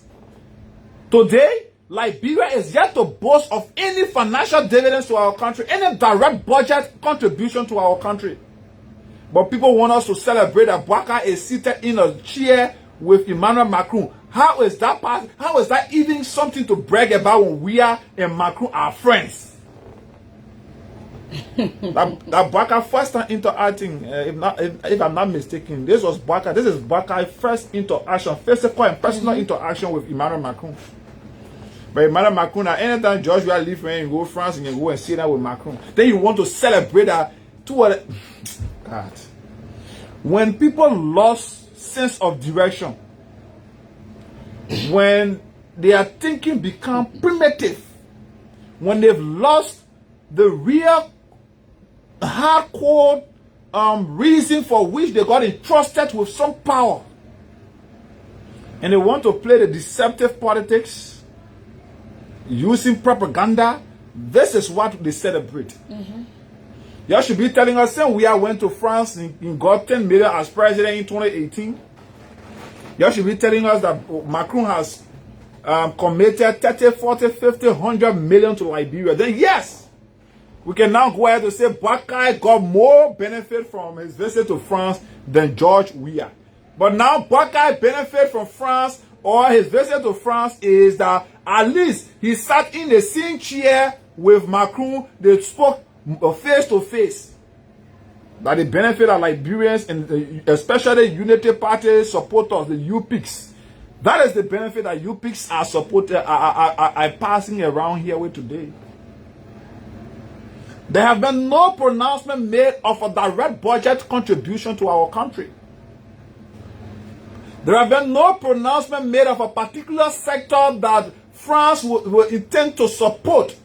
Today, Liberia is yet to boast of any financial dividends to our country, any direct budget contribution to our country. But people want us to celebrate that Boakai is seated in a chair with Emmanuel Macron. How is that How is that even something to brag about when Weah and Macron are friends? that Boakai first time interacting, if I'm not mistaken, this is Boakai first interaction, physical and personal interaction with Emmanuel Macron. But Emmanuel Macron, at any time George Weah leave and go to France and you go and sit down with Macron, then you want to celebrate that God. When people lost sense of direction, when their thinking become primitive, when they've lost the real hardcore reason for which they got entrusted with some power, and they want to play the deceptive politics using propaganda, this is what they celebrate. You should be telling us, saying Weah went to France and got 10 million as president in 2018. You should be telling us that Macron has committed 30, 40, 50, 100 million to Liberia. Then yes, we can now go ahead to say Buckeye got more benefit from his visit to France than George Weah. But now Buckeye benefit from France or his visit to France is that at least he sat in the same chair with Macron. They spoke face to face. That the benefit of Liberians and especially Unity Party supporters, the UPICs. That is the benefit that UPICs are are passing around here with today. There have been no pronouncement made of a direct budget contribution to our country. There have been no pronouncement made of a particular sector that France will intend to support.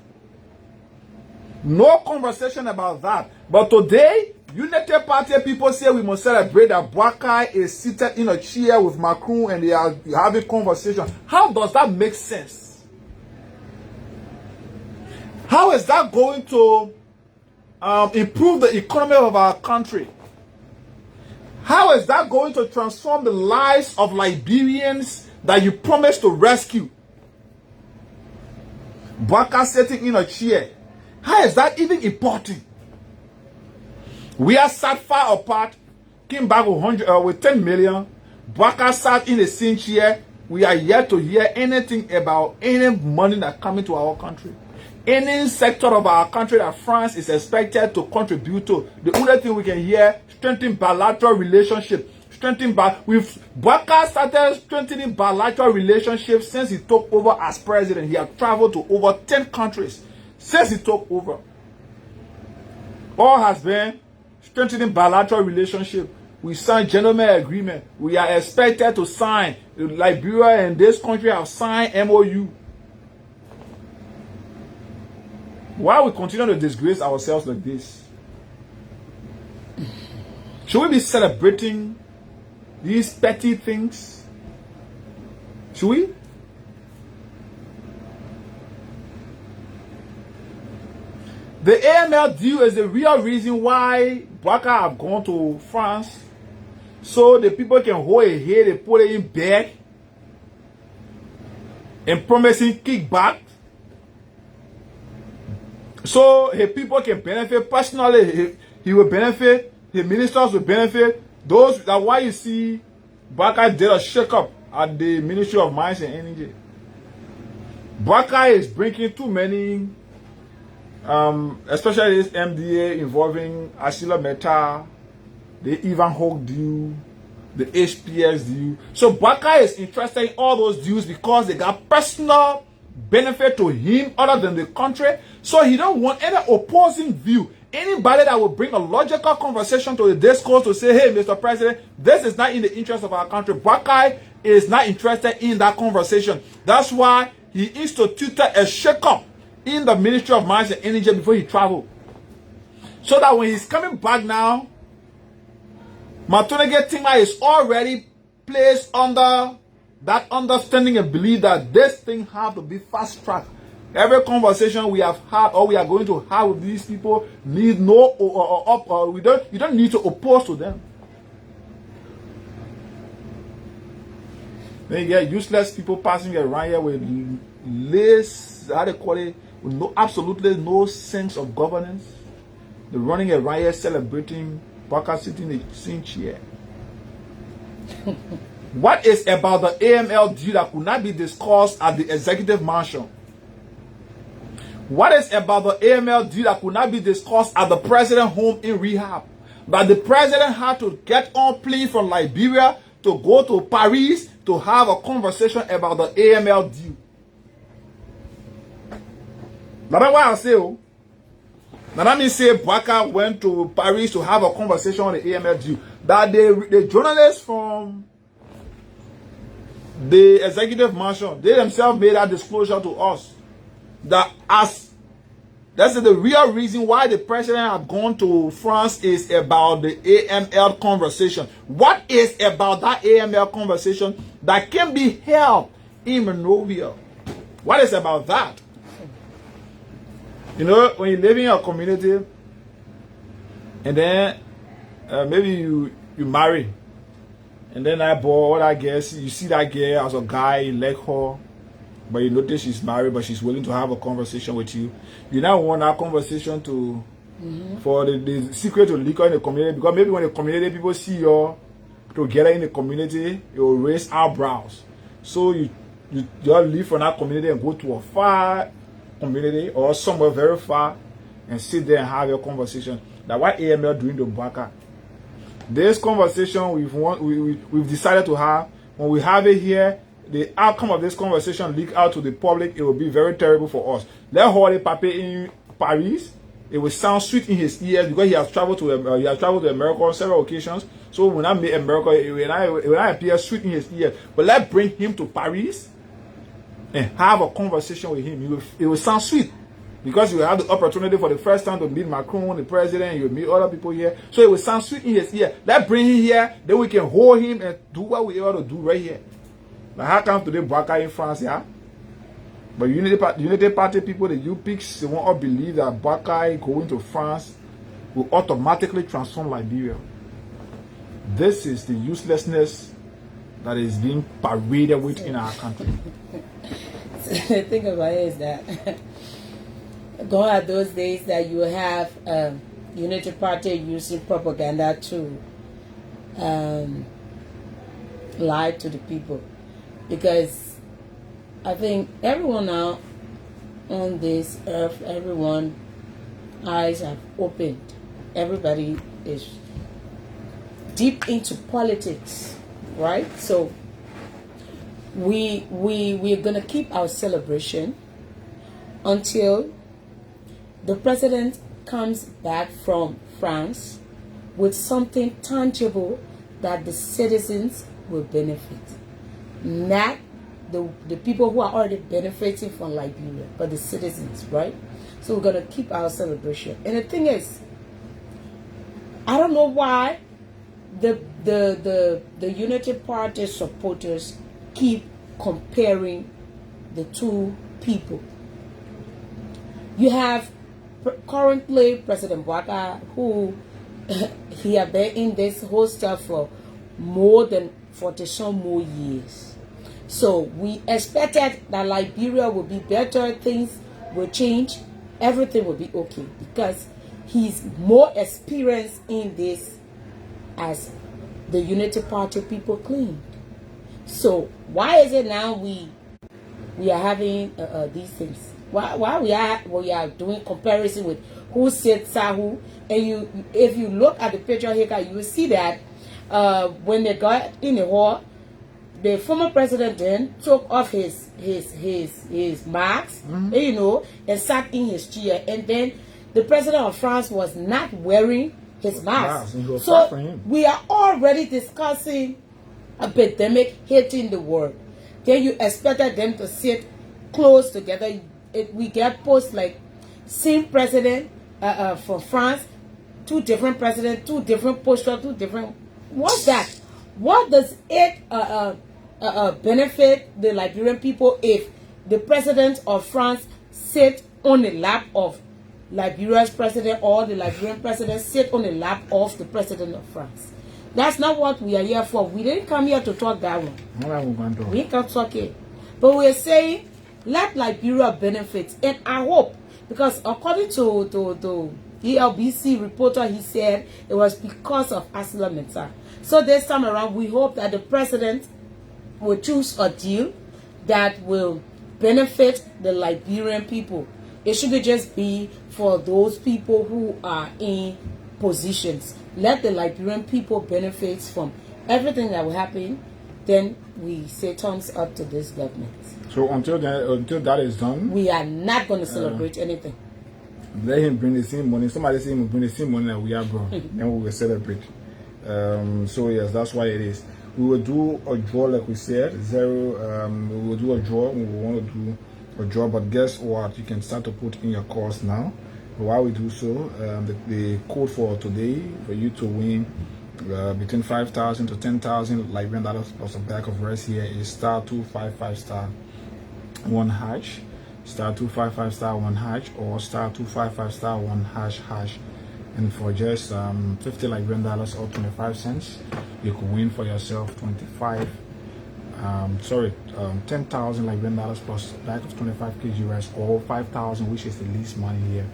No conversation about that. But today, Unity Party people say we must celebrate that Buckeye is seated in a chair with Macron and they are having conversation. How does that make sense? How is that going to improve the economy of our country? How is that going to transform the lives of Liberians that you promised to rescue? Buckeye sitting in a chair. How is that even important? We are sat far apart, came back with 10 million. Buckeye sat in the same chair. We are yet to hear anything about any money that coming to our country. Any sector of our country that France is expected to contribute to. The only thing we can hear, strengthening bilateral relationship. Buckeye started strengthening bilateral relationships since he took over as president. He had traveled to over 10 countries since he took over. All has been strengthening bilateral relationship. We signed gentleman agreement. We are expected to sign. Liberia and this country have signed MOU. Why we continue to disgrace ourselves like this? Should we be celebrating these petty things? Should we? The AML deal is the real reason why Buckeye have gone to France. So the people can hold a head and put it in bag and promising kickback. So his people can benefit personally. He will benefit. His ministers will benefit. Those that why you see Buckeye did a shake-up at the Ministry of Mines and Energy. Buckeye is bringing too many, especially this MDA involving Asila Meta, the Ivan Hawk deal, the HPS deal. So Buckeye is interested in all those deals because they got personal benefit to him other than the country. So he don't want any opposing view. Anybody that will bring a logical conversation to the discourse to say, hey, Mr. President, this is not in the interest of our country. Buckeye is not interested in that conversation. That's why he instituted a shake-up in the Ministry of Mines and Energy before he traveled. So that when he's coming back now, Matonege Tima is already placed under that understanding and belief that this thing have to be fast-tracked. Every conversation we have had or we are going to have with these people need no you don't need to oppose to them. Then you get useless people passing around here with less, how they call it, with no, absolutely no sense of governance. They're running around here celebrating Buckeye sitting in the same chair. What is about the AML deal that could not be discussed at the executive mansion? What is about the AML deal that could not be discussed at the president's home in rehab? But the president had to get on plane from Liberia to go to Paris to have a conversation about the AML deal. That's why I say, oh. Now that means say Buckeye went to Paris to have a conversation on the AML deal. That the journalists from the executive mansion, they themselves made that disclosure to us. That as That's the real reason why the president had gone to France is about the AML conversation. What is about that AML conversation that can be held in Monrovia? What is about that? You know, when you live in a community and then maybe you marry, and then that boy or that girl, you see that girl as a guy, you like her, but you notice she's married, but she's willing to have a conversation with you. You now want that conversation to for the secret to leak out in the community, because maybe when the community people see you together in the community, it will raise eyebrows. So you just leave from that community and go to a far community or somewhere very far and sit there and have your conversation. That's what AML doing to Baka. This conversation we've decided to have, when we have it here, the outcome of this conversation leak out to the public, it will be very terrible for us. Let Holy Pape in Paris, it will sound sweet in his ears because he has traveled to America on several occasions. So when I meet America, it will not appear sweet in his ears. But let's bring him to Paris and have a conversation with him. It will sound sweet because you will have the opportunity for the first time to meet Macron, the president. You will meet other people here. So it will sound sweet in his ear. Let's bring him here. Then we can hold him and do what we ought to do right here. Like how come today Baka in France, yeah? But Unity Party people, the UPICs, they won't all believe that Baka going to France will automatically transform Liberia. This is the uselessness that is being paraded with in our country. The thing about it is that gone are those days that you have Unity Party using propaganda to lie to the people. Because I think everyone now on this earth, everyone eyes have opened. Everybody is deep into politics, right? So we're gonna keep our celebration until the president comes back from France with something tangible that the citizens will benefit. Not the people who are already benefiting from Liberia, but the citizens, right? So we're gonna keep our celebration. And the thing is, I don't know why the Unity Party supporters keep comparing the two people. You have currently President Weah, who he has been in this whole stuff for more than 40 some more years. So we expected that Liberia will be better, things will change, everything will be okay, because he's more experienced in this as the Unity Party people claimed. So why is it now we are having these things? Why we are doing comparison with who said Sahu? And if you look at the picture here, you will see that when they got in the hall, the former president then took off his mask, and sat in his chair. And then the president of France was not wearing his mask. So we are already discussing a pandemic hitting the world. Then you expected them to sit close together. We get posts like same president for France, two different presidents, two different posters, two different. What's that? What does it benefit the Liberian people if the president of France sit on the lap of Liberia's president, or the Liberian president sit on the lap of the president of France? That's not what we are here for. We didn't come here to talk that one. We can't talk it. But we're saying let Liberia benefit. And I hope, because according to ELBC reporter, he said it was because of ArcelorMittal. So this time around, we hope that the president will choose a deal that will benefit the Liberian people. It shouldn't just be for those people who are in positions. Let the Liberian people benefit from everything that will happen. Then we say thumbs up to this government. So until that is done, we are not going to celebrate anything. Let him bring the same money. Somebody say him bring the same money that we have brought, then we will celebrate. So yes, that's why it is. We will do a draw, like we said, 0. We will do a draw. We will want to do draw. But guess what? You can start to put in your calls now. While we do so, the code for today for you to win between 5,000 to 10,000 Liberian dollars plus a bag of rice here is *255*1#, *255*1#, or *255*1##. And for just 50 Liberian dollars or 25 cents, you could win for yourself 10,000 Liberian dollars plus a bag of 25 kg rice, or 5,000, which is the least money here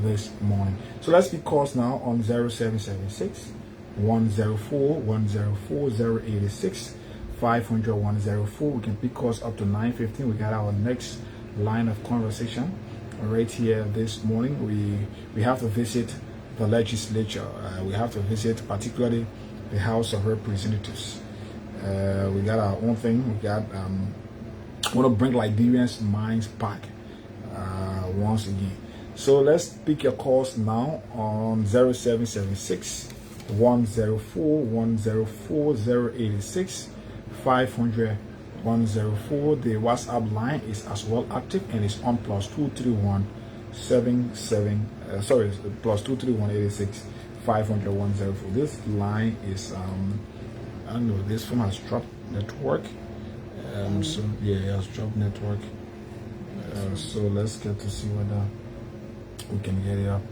this morning. So let's pick calls now on 0776 104 104 086 500 104. We can pick calls up to 9:15. We got our next line of conversation right here this morning. We have to visit the legislature. We have to visit particularly the House of Representatives. We got our own thing. We got want to bring Liberians' minds back once again. So let's pick your calls now on 0776 104 104 086 500 104. The WhatsApp line is as well active and it's on +231 +231 500 104. This line is I don't know, this phone has dropped network. So yeah, it has dropped network. So let's get to see whether we can get it up.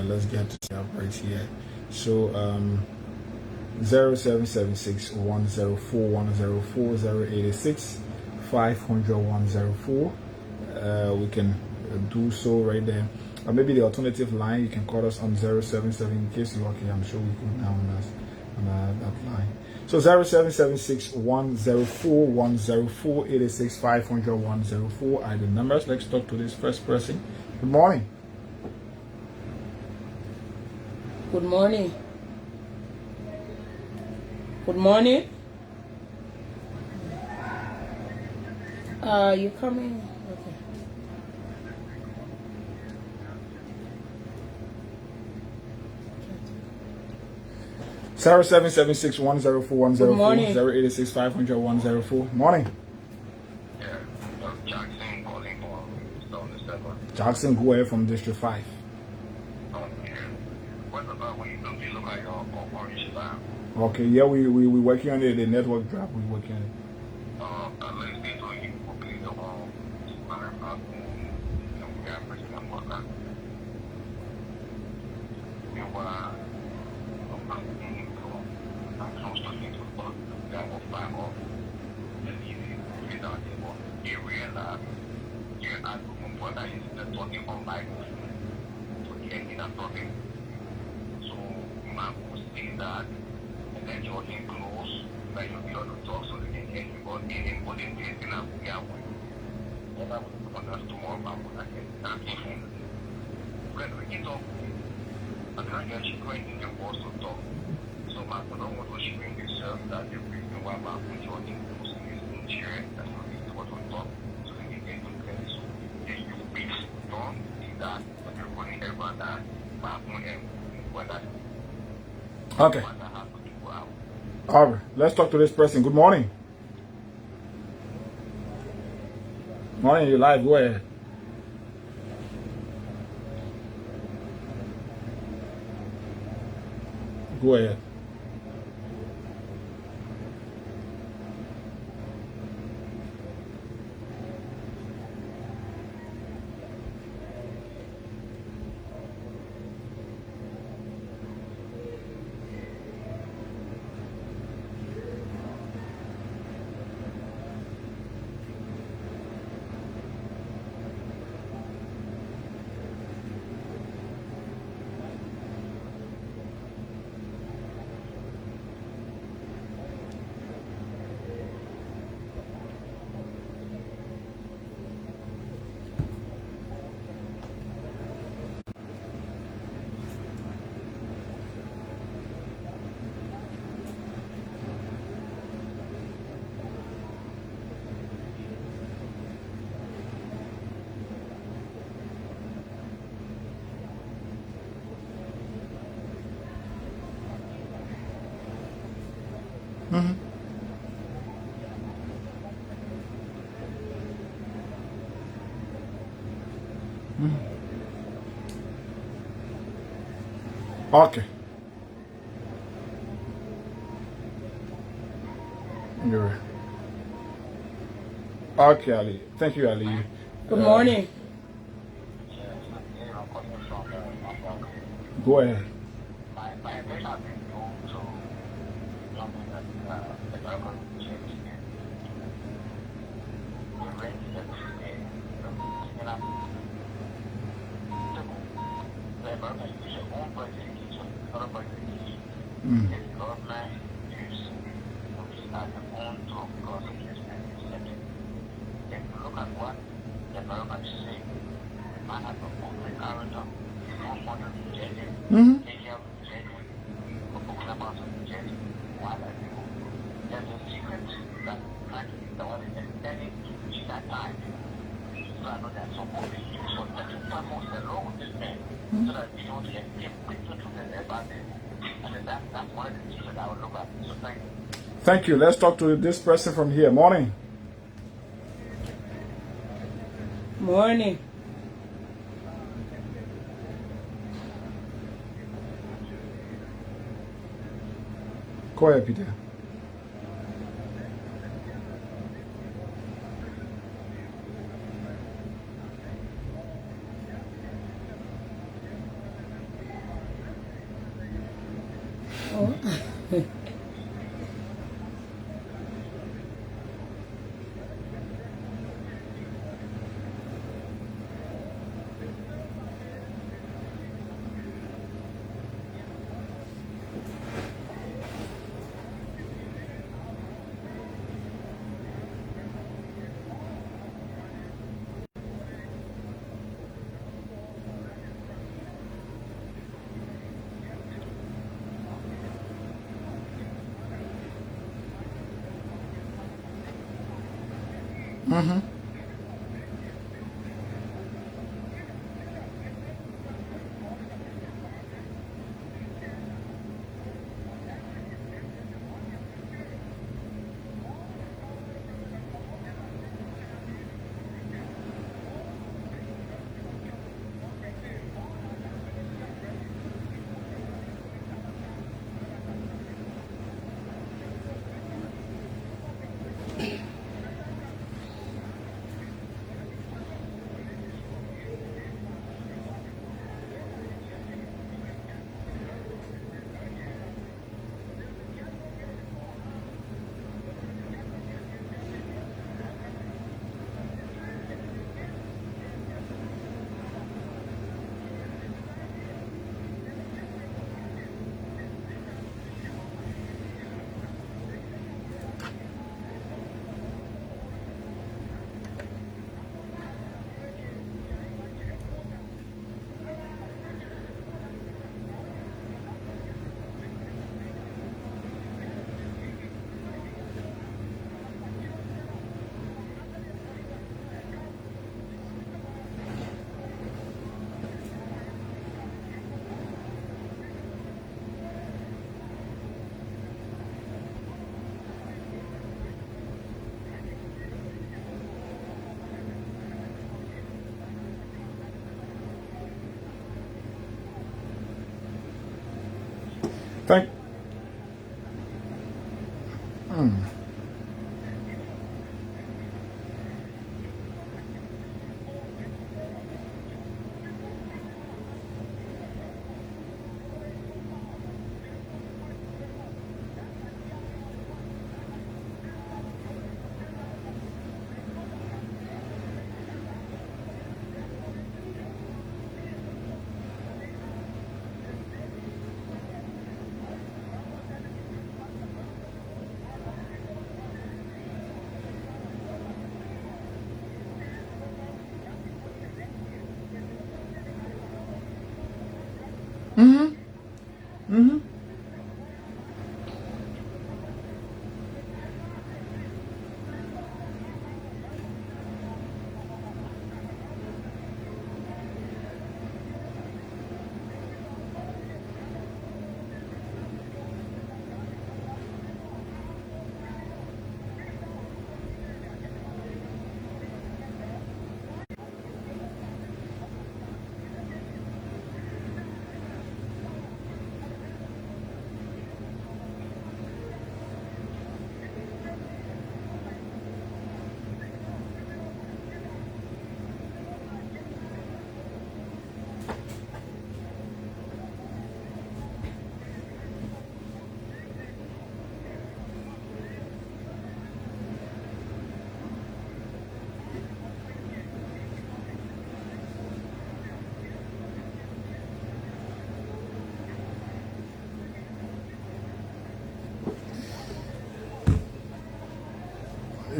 Let's get to see up right here. So 0776 104 104 086 500 104. We can do so right there. Or maybe the alternative line, you can call us on 077 in case you're lucky. I'm sure we could down us on that line. So 0776 104 104 86 500 104 are the numbers. Let's talk to this first person. Good morning. Good morning. Good morning. You coming? Okay. Sarah 776 104 104 morning. 086 500 104. Morning. Jackson calling for Stone the Seven. Jackson, go ahead from District 5. What about when you don't look like orange lamp? Okay, yeah, we working on it. The network drop, we working on it. Let's say so you will be the one we are president and whatnot. We were close to things but that will flag off. And you without you realize you're not looking for that is the talking on microphone. So you can't get that talking. So my will say that and then you're in close, like you'll be able to talk so they can hear you, but anybody in a we are with. And I will want us tomorrow about what I can not even. When we can talk, I can't get you going in your voice to talk. So my don't want to showing yourself that the reason why my you're in close is in chair, that's what we want to talk. So they can get you clear. So if you fix don't see that, but you're running everyone that my own and what that. Okay. All right, let's talk to this person. Good morning. Morning, you live. Go ahead. Go ahead. Okay. You're right. Okay, Ali. Thank you, Ali. Good morning. Go ahead. Thank you. Let's talk to this person from here. Morning. Morning. Go ahead, Peter. Oh. Thank.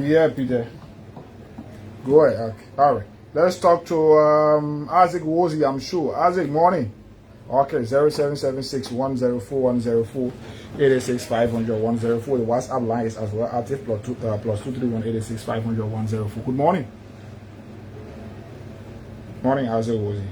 Yeah, Peter. Go ahead. Okay. All right. Let's talk to Isaac Wozy, I'm sure. Isaac, morning. Okay, 0776-104-104, 886-500-104. The WhatsApp line is as well active, plus 231-886-500-104. Good morning. Morning, Isaac Wozy.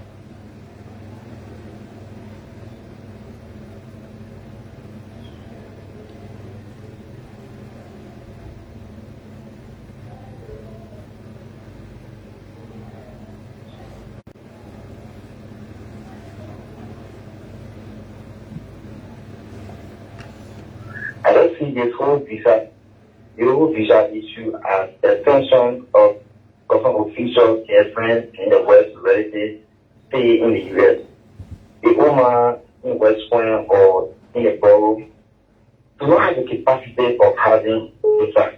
I don't see this whole visa issue as a tension of government officials, their friends in the West relatives stay in the US. The woman in West Point or in the borough do not have the capacity of having visa.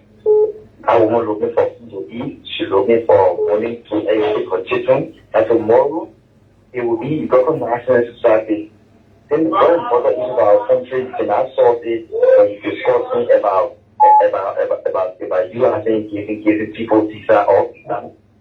A woman looking for food to eat, she's looking for money to educate her children, and tomorrow it will be broken national society. Then the very important issue of our country cannot solve it when you discussing about you having giving people visa or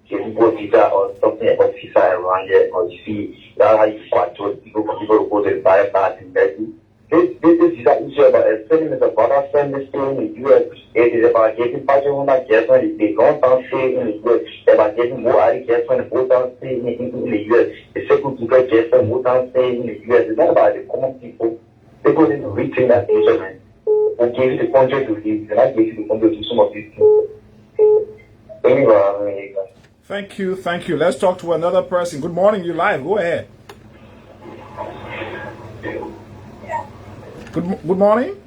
giving people visa or something about visa around there, or you see that's how you control people to go to the bypass in Medicine. This visa issue about a family is about our family staying in the US. It is about getting passport gas when they don't stay in the US. It's about getting more gas when they don't stay in the US. The second to get gas when they don't stay in the US. It's not about the common people. People need to retain that instrument. We give you the country to live. And I give you the country to some of these people. Thank you. Let's talk to another person. Good morning, you live. Go ahead. Good morning.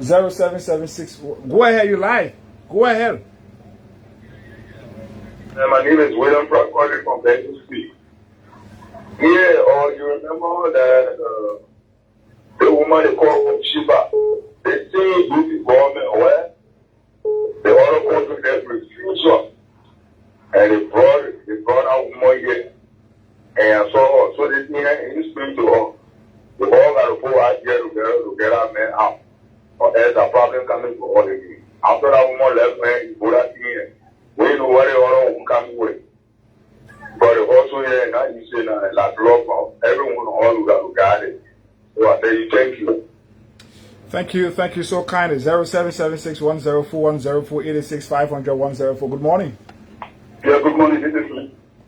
0776. Go ahead, you live. Go ahead. My name is William calling from Benton Street. Yeah, you remember that the woman they call from Shiva, they say with the government where the other country that refusal, and they brought out woman here, and so they think in spring to her. We all got to go out here to get our men out. Or there's a problem coming to all of you. After that woman left, man, you go that in. We know what they all coming with. But also here, now you say that like lockdown, everyone all got to guide it. So I say you thank you. Thank you so kindly. 0776-104-104, 886-500-104. Good morning. Yeah, good morning.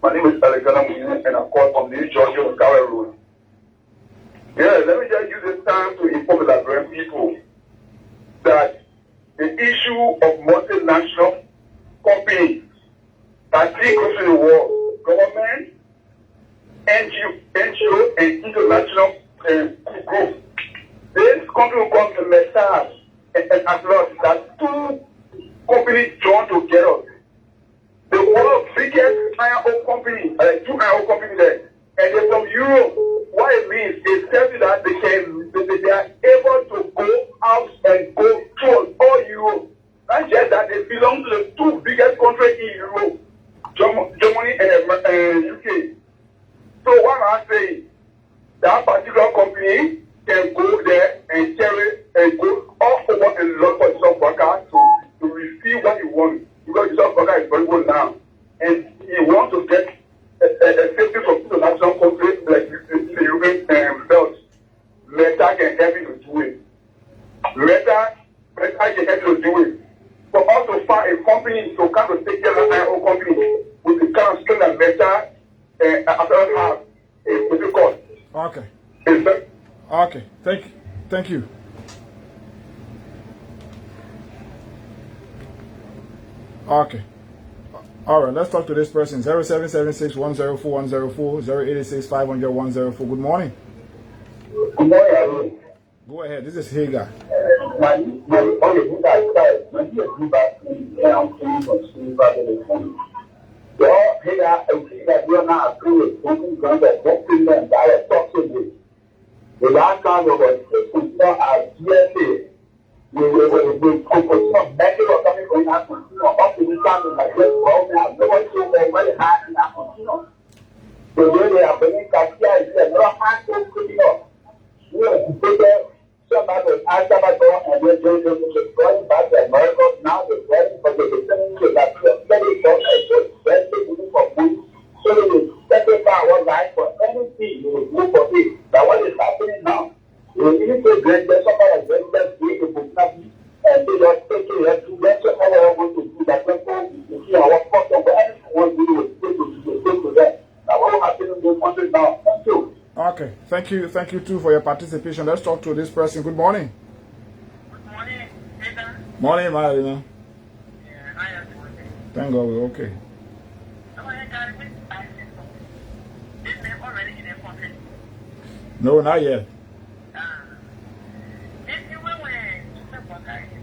My name is Alexander and I'm called from New Georgia on Carroll Road. Yeah, let me just use this time to inform the Liberian people that the issue of multinational companies that take across the world, government, NGO, and international groups, this company called the Message and Atlas, that two companies joined together. The world's biggest iron ore company, two iron ore companies there, and they're from Europe. What it means is telling that they are able to go out and go through all Europe. Not just that, they belong to the two biggest countries in Europe, Germany and UK. So what I'm saying, that particular company can go there and carry and go all over and look for some workers to receive what you want. Because the job worker is very good now. And he wants to get a safety from international countries like the European belt. Meta can help you to do it. Meta can help you to do it. For us to find a company to come to take care of our own company with the kind of skill that Meta after have is difficult. Okay. Okay. Thank you. Okay. All right, let's talk to this person. 0776-104-104, 0886-500-104. Good morning. Good morning. Go ahead. This is Hagar. The last time we were we coming from that up to this time like this, well, we have no one to very hard in that continuum. So when they are bringing Katia, it's a lot hard to put it up. We have to put there, somebody will answer my door, and we're going to going back to America. Okay, thank you too for your participation. Let's talk to this person. Good morning. Good morning, Peter. Morning, Marina. Yeah, I am doing. Thank God we're okay. So I got this license. This name already in the country. No, not yet. If you were when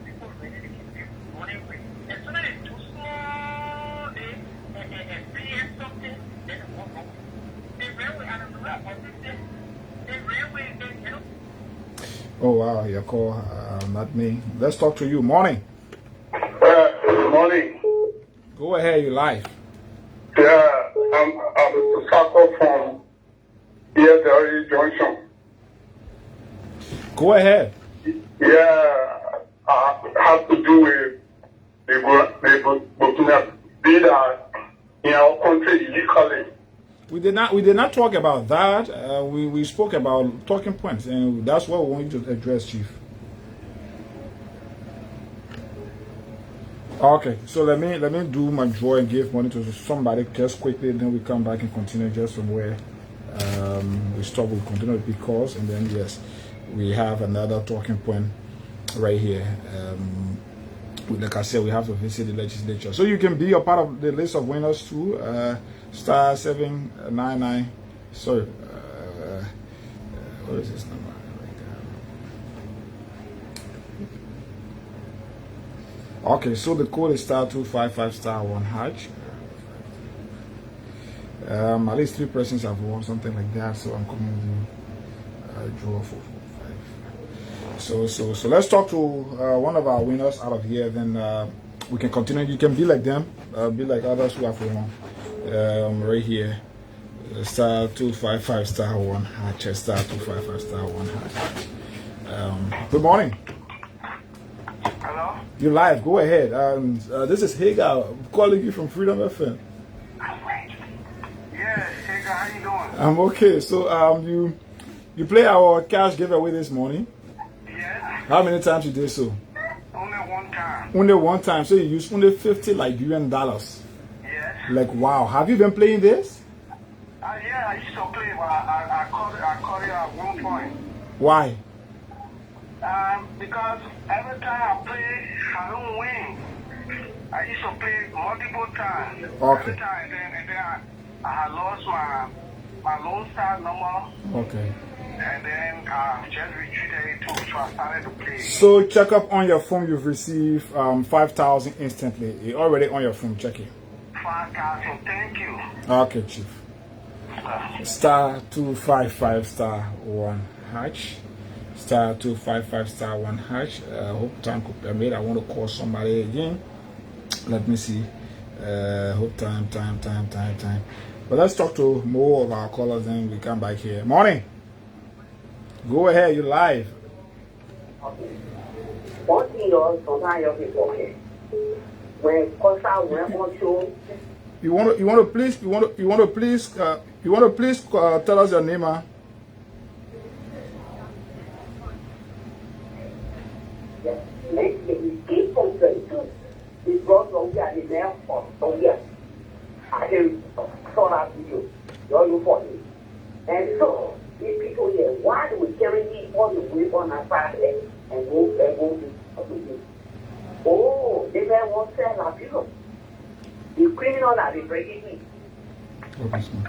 people ready to give money away, as soon as it's too small, they pay something, then it won't go. The railway, I don't know what the railway, you know. Oh wow, your call, not me. Let's talk to you. Morning. Good morning. Go ahead, you live. Yeah, I'm Sako from Liberia Junction. Go ahead. Yeah, I have to do with the Burkina Faso in our country illegally. We did not talk about that. We spoke about talking points, and that's what we want you to address, Chief. Okay, so let me do my draw and give money to somebody just quickly, then we come back and continue just from where we stop. We'll continue with because, and then yes, we have another talking point right here. Like I said, we have to visit the legislature, so you can be a part of the list of winners too. Star 799. Sorry, what is this number? Okay, so the code is star 255 star 1 hash. At least 3 persons have won something like that, so I'm coming to draw 445. So let's talk to one of our winners out of here. Then we can continue. You can be like them, be like others who have won. Right here, star 255 star 1 hash, star 255 star 1 hash. Good morning. Hello? You're live. Go ahead. This is Hagar calling you from Freedom FM. Yes, hey, how you doing? I'm okay. So you play our cash giveaway this morning. Yes, How many times you did so? only one time. Only one time. So you used only 50 Liberian dollars. Yes. Like wow. Have you been playing this? Yeah, I used to play, but I caught it at one point. Why? Because every time I play, I don't win. I used to play multiple times. Okay. Every time, and then I had lost my Lone Star number. Okay. And then I just retreated it too, so I started to play. So check up on your phone. You've received 5,000 instantly. You're already on your phone. Check it. 5,000, thank you. Okay, Chief. Star 255 star 1 hash. Star 255 star 1 hash. Hope time could permit. I want to call somebody again. Let me see. Hope time. But let's talk to more of our callers and we come back here. Morning. Go ahead, you're live. One thing sometimes you'll be okay. When Costa went on show, You want to please tell us your name, huh? keep on saying, it's brought from here, the mail from here. I can saw that video. You're for me. And so, these people here, why do we carry these all the way on our Friday and go to something? Oh, they may want to sell our people. The criminal that they breaking in.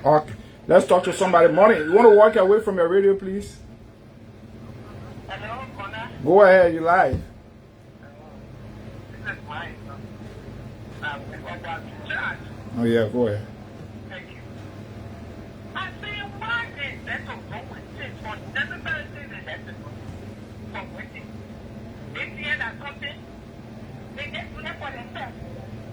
Okay. Let's talk to somebody. Morning. You want to walk away from your radio, please? Hello, Connor. Go ahead, you live. This is mine. We got that charge. Oh yeah, go ahead. Thank you. I say, why is that so wrong with this one? Everybody says that that's wrong with it. If you had something, they just do that for themselves.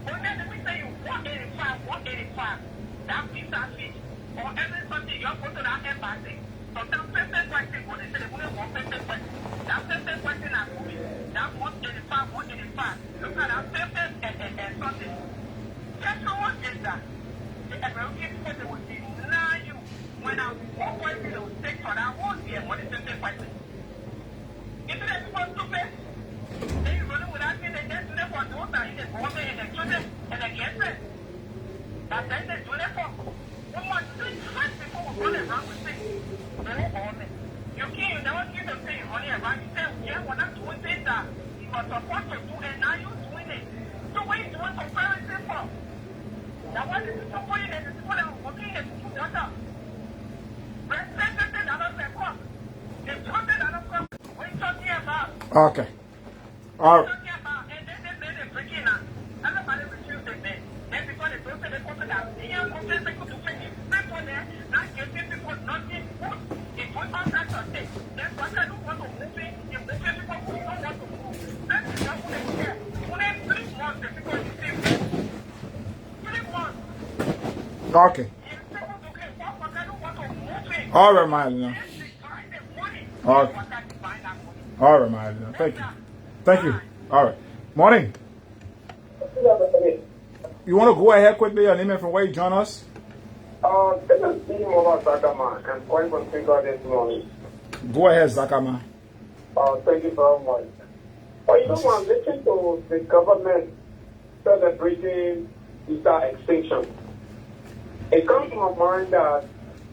But then we say you 185, that piece of fish, or every Sunday you go to that embassy. Sometimes person question, when they say they want one person question, that person question is moving. That 185. Look at that person and something. Guess how much is that? The American people, they will deny you. When I walk away, they will take for that 1 year, what is the question? Isn't that supposed to pay? Then you run without me, they just do that for those that they go there and they children and they get it. That's then they do that for. One more thing, 5 people will run around with things. You can't never get the thing on your right. You said, yeah, when I'm doing this, you were supposed to do, and now you're doing it. So what are you doing comparison for? Now what is it for you that the people that are working in the water? Respect the other people. It's something that I'm talking about. Okay. All right. And then they're breaking out. Everybody refused it then. Then because they don't say they come to that. They are going to take people there, not getting people nothing good. It's what all kinds of things. That's why I don't want to move it. You move it people who don't want to move. That's the job they care. Only 3 months the people you see. 3 months. Okay. All right, Marlena. Okay. All right, Marlena. Thank you. Thank you. All right. Morning. You want to go ahead quickly? Your name and from where you join us? This is Dean Mola Zakama. I'm calling from Trinidad this morning. Go ahead, Zakama. Thank you very much. You know, I'm listening to the government celebrating visa extinction. It comes to my mind that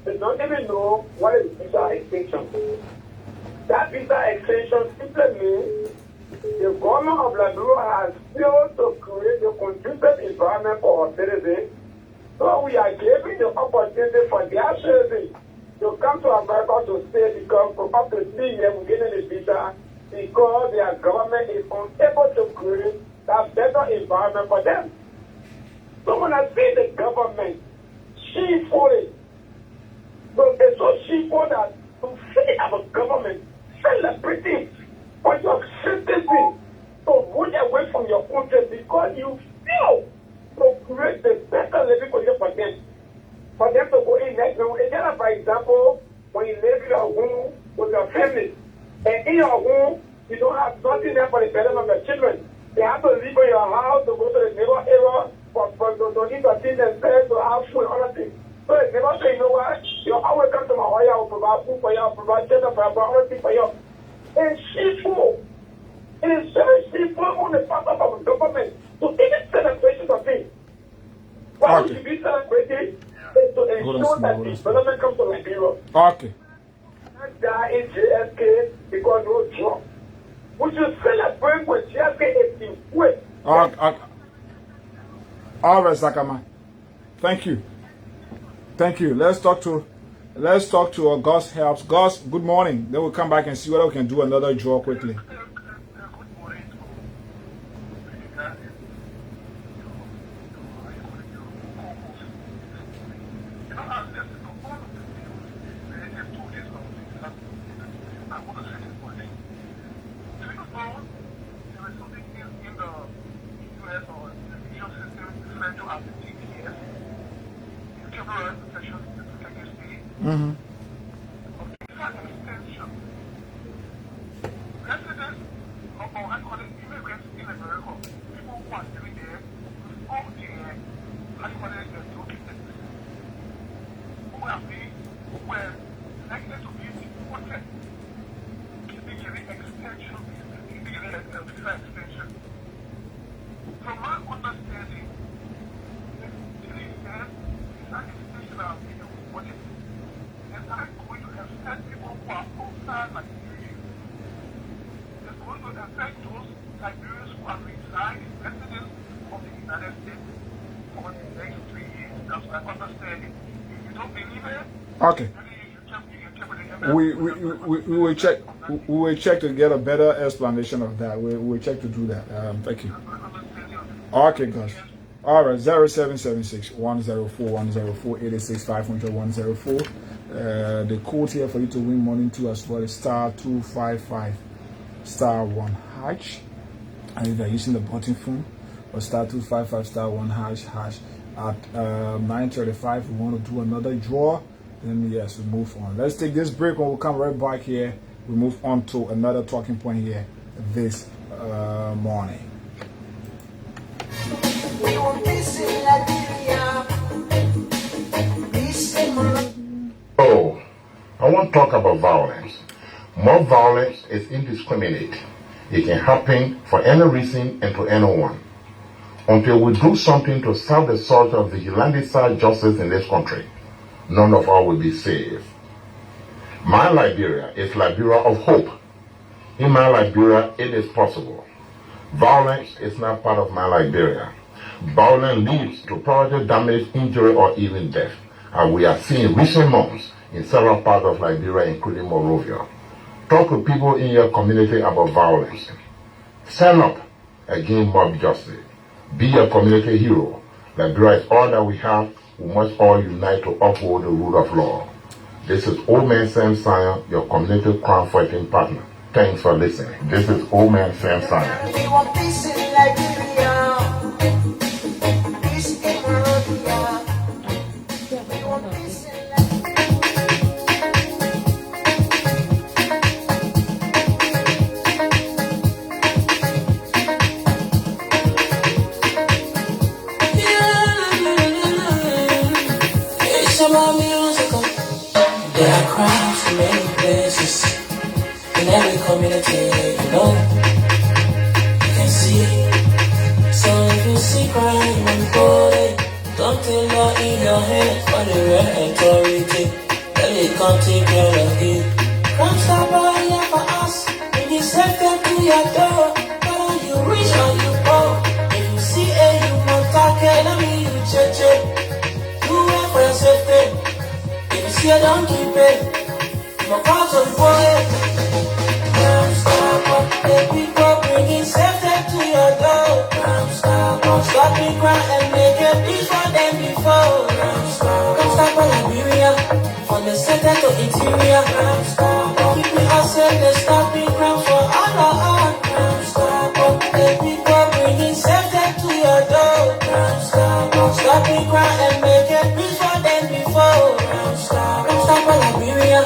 they don't even know what is visa extinction. That visa extension simply means the government of Liberia has failed to create a conducive environment for our citizens. So we are giving the opportunity for their citizens to come to America to stay because for up to 3 years we're getting the visa because their government is unable to create that better environment for them. So when I see the government shamefully, so it's so shameful that to see our government celebrating for your citizens to run away from your country because you feel to create the better living condition for them to go in next level. Again, for example, when you live in your home with your family, and in your home, you don't have nothing there for the betterment of your children. They have to leave your house to go to the neighbor area to eat the things themselves, to have food and other things. So the neighbor say, you know what? You always come to my house, I will provide food for you, I will provide shelter for you, I will provide everything for you. It's shameful. It is very shameful on the part of our government to even celebrations of things. Why would you be celebrating? Is to ensure that the development comes to Liberia. Okay. That in JSK because no job. We should celebrate when JSK is in way. Okay. All right, Zakama. Thank you. Thank you. Let's talk to Gus Helps. Gus, good morning. Then we'll come back and see whether we can do another draw quickly. Mm-hmm. From my understanding, the 3 years is an extension of what is it's not going to affect people who are outside Liberia. It's going to affect those Liberians who are residing residents of the United States for the next 3 years. That's my understanding. If you don't believe it, okay. We will check. We will check to get a better explanation of that. We will check to do that. Thank you. Okay, gosh. All right, 0776 104 104 86 500 104. The code here for you to win money too as well is *255 *1#. And if you're using the button phone or *255 *1# at 9:35, we want to do another draw. Then yes, we move on. Let's take this break. When we come right back here, we move on to another talking point here this morning. Oh, I want to talk about violence. More violence is indiscriminate. It can happen for any reason and to anyone. Until we do something to serve the sort of vigilante justice in this country, none of us will be safe. My Liberia is Liberia of hope. In my Liberia, it is possible. Violence is not part of my Liberia. Violence leads to property damage, injury, or even death, and we are seeing recent months in several parts of Liberia, including Monrovia. Talk to people in your community about violence. Stand up against mob justice. Be a community hero. Liberia is all that we have. We must all unite to uphold the rule of law. This is Old Man Sam Sion, your community crime fighting partner. Thanks for listening. This is Old Man Sam Sion. We want peace in Liberia. Peace in Monrovia. We want peace in There are crimes in many places, in every community, you know. You can see. So if you see crime and body, don't take law in your hand for the real authority. Let it come take care of it. Crime stop all here for us. When you set them to your door, whether you rich or you poor. If you see a human target, let me you check. Do it for your safety. If you see a donkey pay, my part of the boy. Crime stop up, the people bringing safety to your door. Crime stop up, stop the crime and make it peace for them before. Crime stop on Liberia, from the center to interior. Crime stop up, keep me outside, they stop the crime for all of us. Crime stop up, the people bringing safety to your door. Crime stop up, stop the crime and make it peace for them before. Crime stop on Liberia,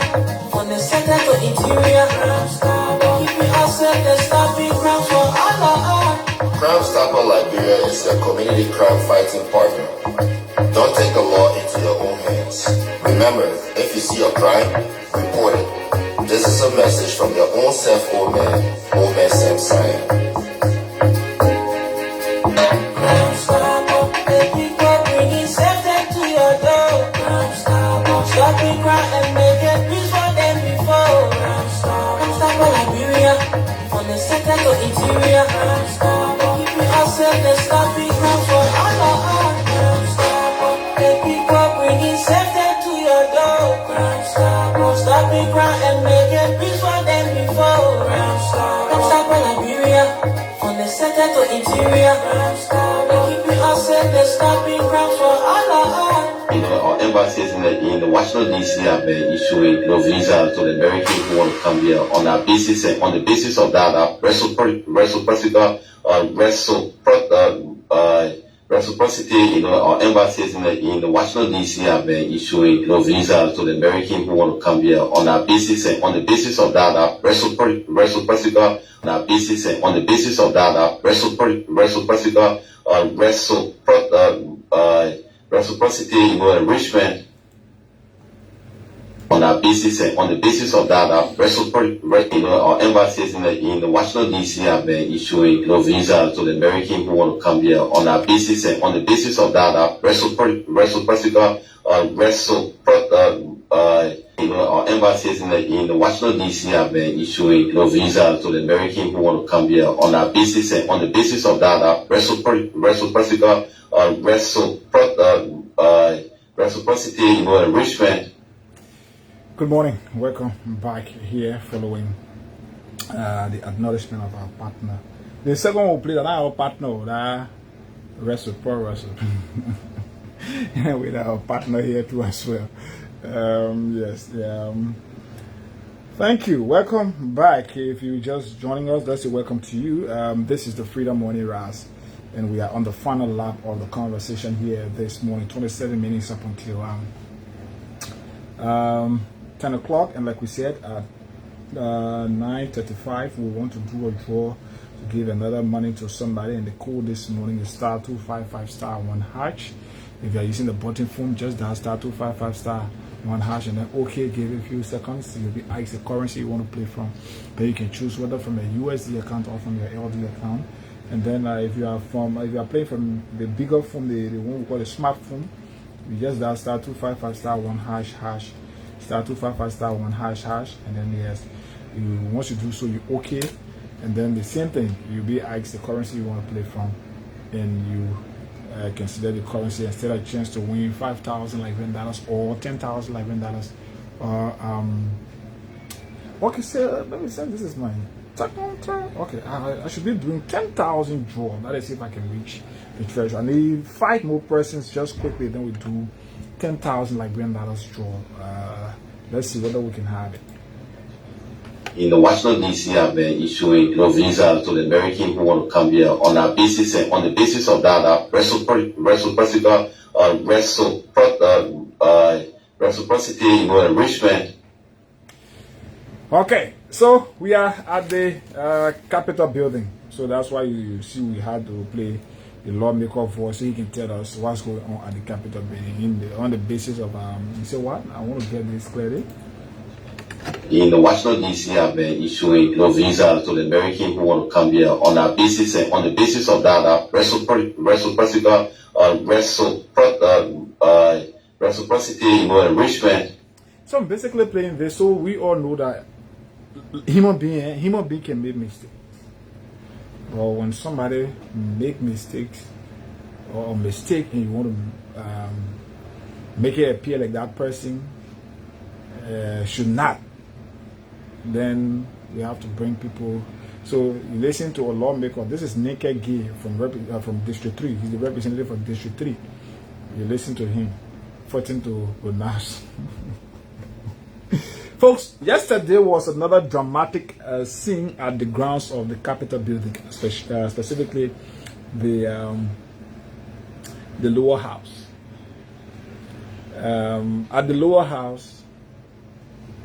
from the center to interior. Crime stop up, keep me outside, they stop the crime for all of us. Crime Stopper Liberia is your community crime fighting partner. Don't take the law into your own hands. Remember, if you see a crime, report it. This is a message from your own self, Old Man Sam Sion. Crime stop up, the people bringing safety to your door. Crime stop up, stop the crime and make it peace for them before. Crime stop on Liberia, from the center to interior. Crime stop up, keep me outside, they stop the crime for all of us. Crime stop up, the people bringing safety to your door. Crime stop the crime and make it peace for them before. Crime stop on Liberia, from the center to interior. Crime stop up, keep me outside, they stop the crime for all of us. Our embassies in Washington DC have been issuing visas to the Americans who want to come here on that basis, and on the basis of that, reciprocity, our embassies in Washington DC have been issuing visas to the Americans who want to come here on that basis, and on the basis of that, reciprocity, on that basis, and on the basis of that, reciprocity, enrichment on that basis, and on the basis of that, our embassies in Washington DC have been issuing visas to the Americans who want to come here on that basis, and on the basis of that, our embassies in Washington DC have been issuing visas to the Americans who want to come here on that basis, and on the basis of that, reciprocity, enrichment. Good morning. Welcome back here following the acknowledgement of our partner. The second one will play that our partner, that reciprocity. With our partner here too as well. Yes. Thank you. Welcome back. If you're just joining us, that's a welcome to you. This is the Freedom Morning Raz, and we are on the final lap of the conversation here this morning, 27 minutes up until 10 o'clock. And like we said, at 9:35, we want to do a draw to give another money to somebody, and the code this morning is star 255 star 1 hash. If you are using the button phone, just dial star 255 star 1 hash and then OK. Give it a few seconds. You'll be asked the currency you want to play from. Then you can choose whether from a USD account or from your LD account. And then if you are playing from the bigger phone, the one we call the smartphone, you just dial star 255 star 1 hash. star 255 star 1 hash, and then yes, once you do so, you okay, and then the same thing, you'll be asked the currency you want to play from, and you consider the currency and still a chance to win $5,000 Liberian dollars or $10,000 Liberian dollars. Okay, so let me say this is mine. Okay, I should be doing 10,000 draw. Now let's see if I can reach the treasure. I need 5 more persons just quickly. Then we do 10,000 Liberian dollars draw. Let's see whether we can have it. In the Washington D.C. have been issuing visas to the Americans who want to come here on that basis, and on the basis of that, reciprocity, enrichment. Okay, so we are at the Capitol building, so that's why you see we had to play the lawmaker voice so he can tell us what's going on at the Capitol building on the basis of you say what? I want to get this clearly. In the Washington D.C. have been issuing visas to the Americans who want to come here on that basis, and on the basis of that, reciprocity, enrichment. So I'm basically playing this so we all know that human being can make mistakes. But when somebody make mistakes or a mistake and you want to make it appear like that person should not, then we have to bring people. So you listen to a lawmaker. This is Naked Gay from District 3. He's the representative for District 3. You listen to him fighting to pronounce. Folks, yesterday was another dramatic scene at the grounds of the Capitol building, specifically the lower house. At the lower house,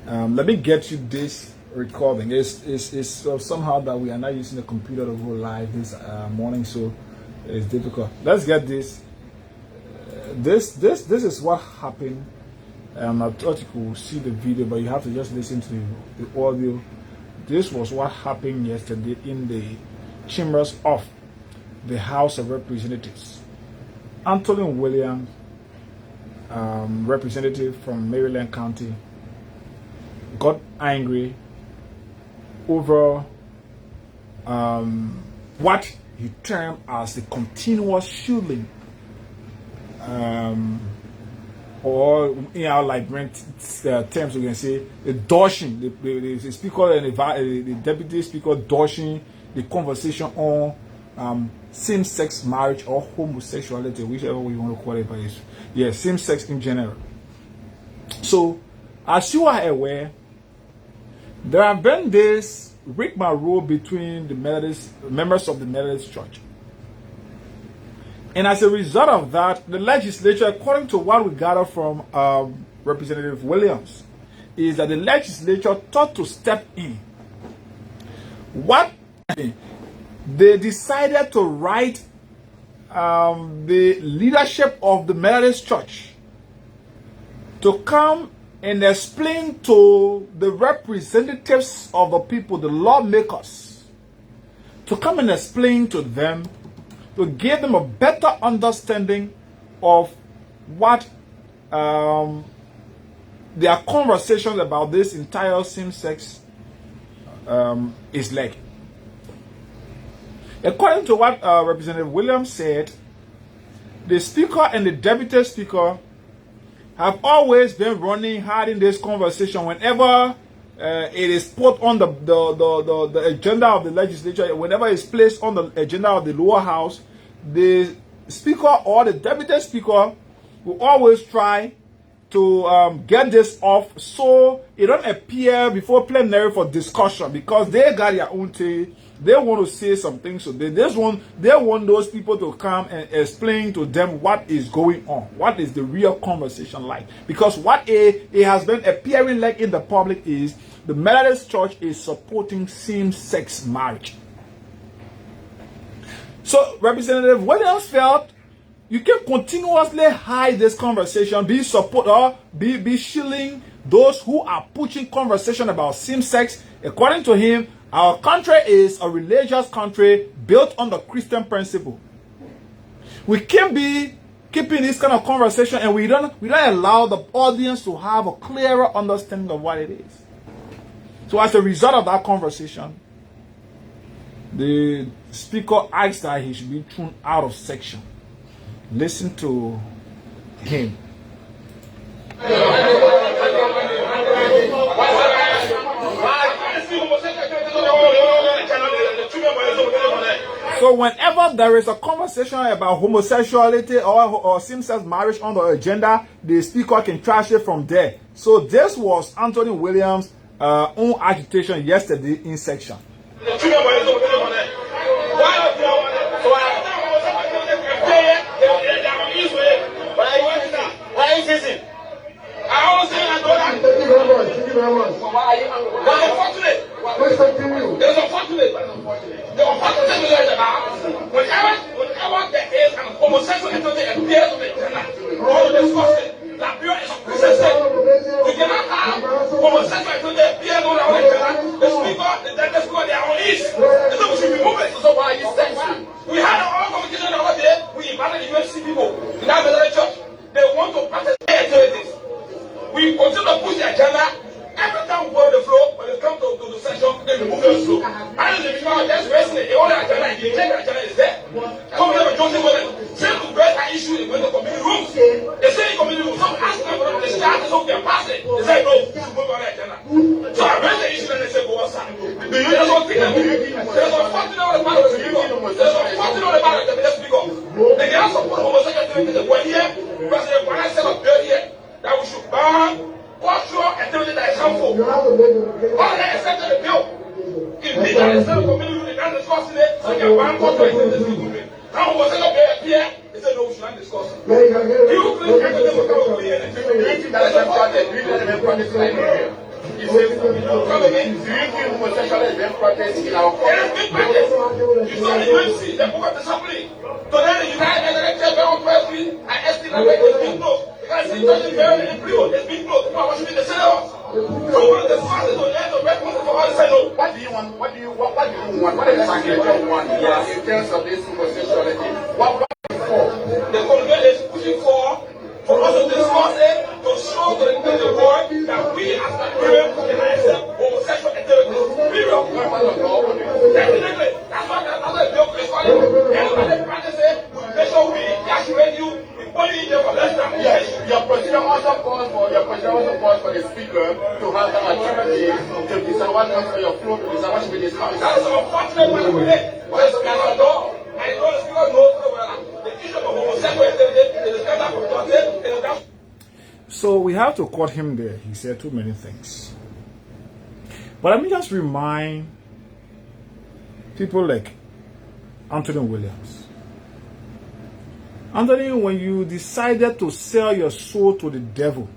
let me get you this recording. It's somehow that we are not using the computer to go live this morning, so it's difficult. Let's get this. This is what happened. I thought you could see the video, but you have to just listen to the audio. This was what happened yesterday in the chambers of the House of Representatives. Anthony Williams, representative from Maryland County, got angry over what he termed as the continuous shielding, or in our Liberian terms, we can say the dodging, the speaker and the deputy speaker dodging the conversation on same-sex marriage or homosexuality, whichever way you want to call it, but it's, yeah, same-sex in general. So, as you are aware, there have been this rigmarole between the members of the Methodist Church. And as a result of that, the legislature, according to what we gather from Representative Williams, is that the legislature thought to step in. What they decided to write the leadership of the Methodist Church to come and explain to the representatives of the people, the lawmakers, to come and explain to them, to give them a better understanding of what their conversations about this entire same-sex is like. According to what Representative Williams said, the speaker and the deputy speaker have always been running hard in this conversation whenever it is put on the agenda of the legislature, whenever it's placed on the agenda of the lower house, the speaker or the deputy speaker will always try to get this off so it don't appear before plenary for discussion, because they got their own thing. They want to say some things, so they want those people to come and explain to them what is going on, what is the real conversation like. Because what it has been appearing like in the public is the Methodist Church is supporting same-sex marriage. So Representative Williams felt you can continuously hide this conversation, be support or be shielding those who are pushing conversation about same-sex. According to him, our country is a religious country built on the Christian principle. We can't be keeping this kind of conversation, and we don't allow the audience to have a clearer understanding of what it is. So as a result of that conversation, the speaker asked that he should be thrown out of section. Listen to him. So whenever there is a conversation about homosexuality or same-sex marriage on the agenda, the speaker can trash it from there. So this was Anthony Williams' own agitation yesterday in section. Whenever there is an homosexual entity appears on the agenda, all discussing, Liberia is a Christian state. We cannot have homosexual entity appear on the agenda. The speaker, the speaker, they are on east. So we should remove it. So why are you saying? We had our own conversation the other day. We invited the USC people in that Methodist church. They want to practice their activities. We continue to push the agenda. Every time we go on the floor, when it comes to the session, they remove the floor. And the people just raising it. All the agenda, the agenda is there. Come here with Joseph Williams. Same to break that issue in the community rooms. They say in community rooms, some ask them for the start, so they pass it. They say no, you move on the agenda. So I raise the issue and they say go outside. There's one thing that we do. There's one fighting over the matter of the speaker. There's one fighting over the matter of the speaker. They can support homosexuality. We're here, President Weah said up here that we should ban cultural activity that is harmful. All that accepted the bill. If this is not a community, they can't discuss it, so you can ban cultural activity. Now, what's up here? They said, no, we should not discuss it. You think everything will come over here and do you that is a project? Do you think they're practicing Liberia? You say, do you think homosexuality is being practiced in our country? It is being practiced. You saw the UNC, the book of the assembly. Today, the United Nations on Presley and ST Liberia is being closed. Because it's touching very impure, it's being closed. People are worshiping the synagogues. So when the fact is to let the red one for all say no. What do you want? What exactly do you want? Yes, in terms of this homosexuality. What for? The congregation is pushing for us to discuss it, to show to the world that we as Nigerians can accept homosexual activity. Period. Definitely. That's why the bill is calling. Everybody practice it. We make sure we actuate you. Yes, your president also calls for the speaker to have the activity to decide what comes for your floor, to decide what should be discussed. That is unfortunate when we make. What is the matter at all? I know the speaker knows the issue of homosexual activity is scandal. So we have to quote him there. He said too many things. But let me just remind people like Anthony Williams. Anthony, when you decided to sell your soul to the devil,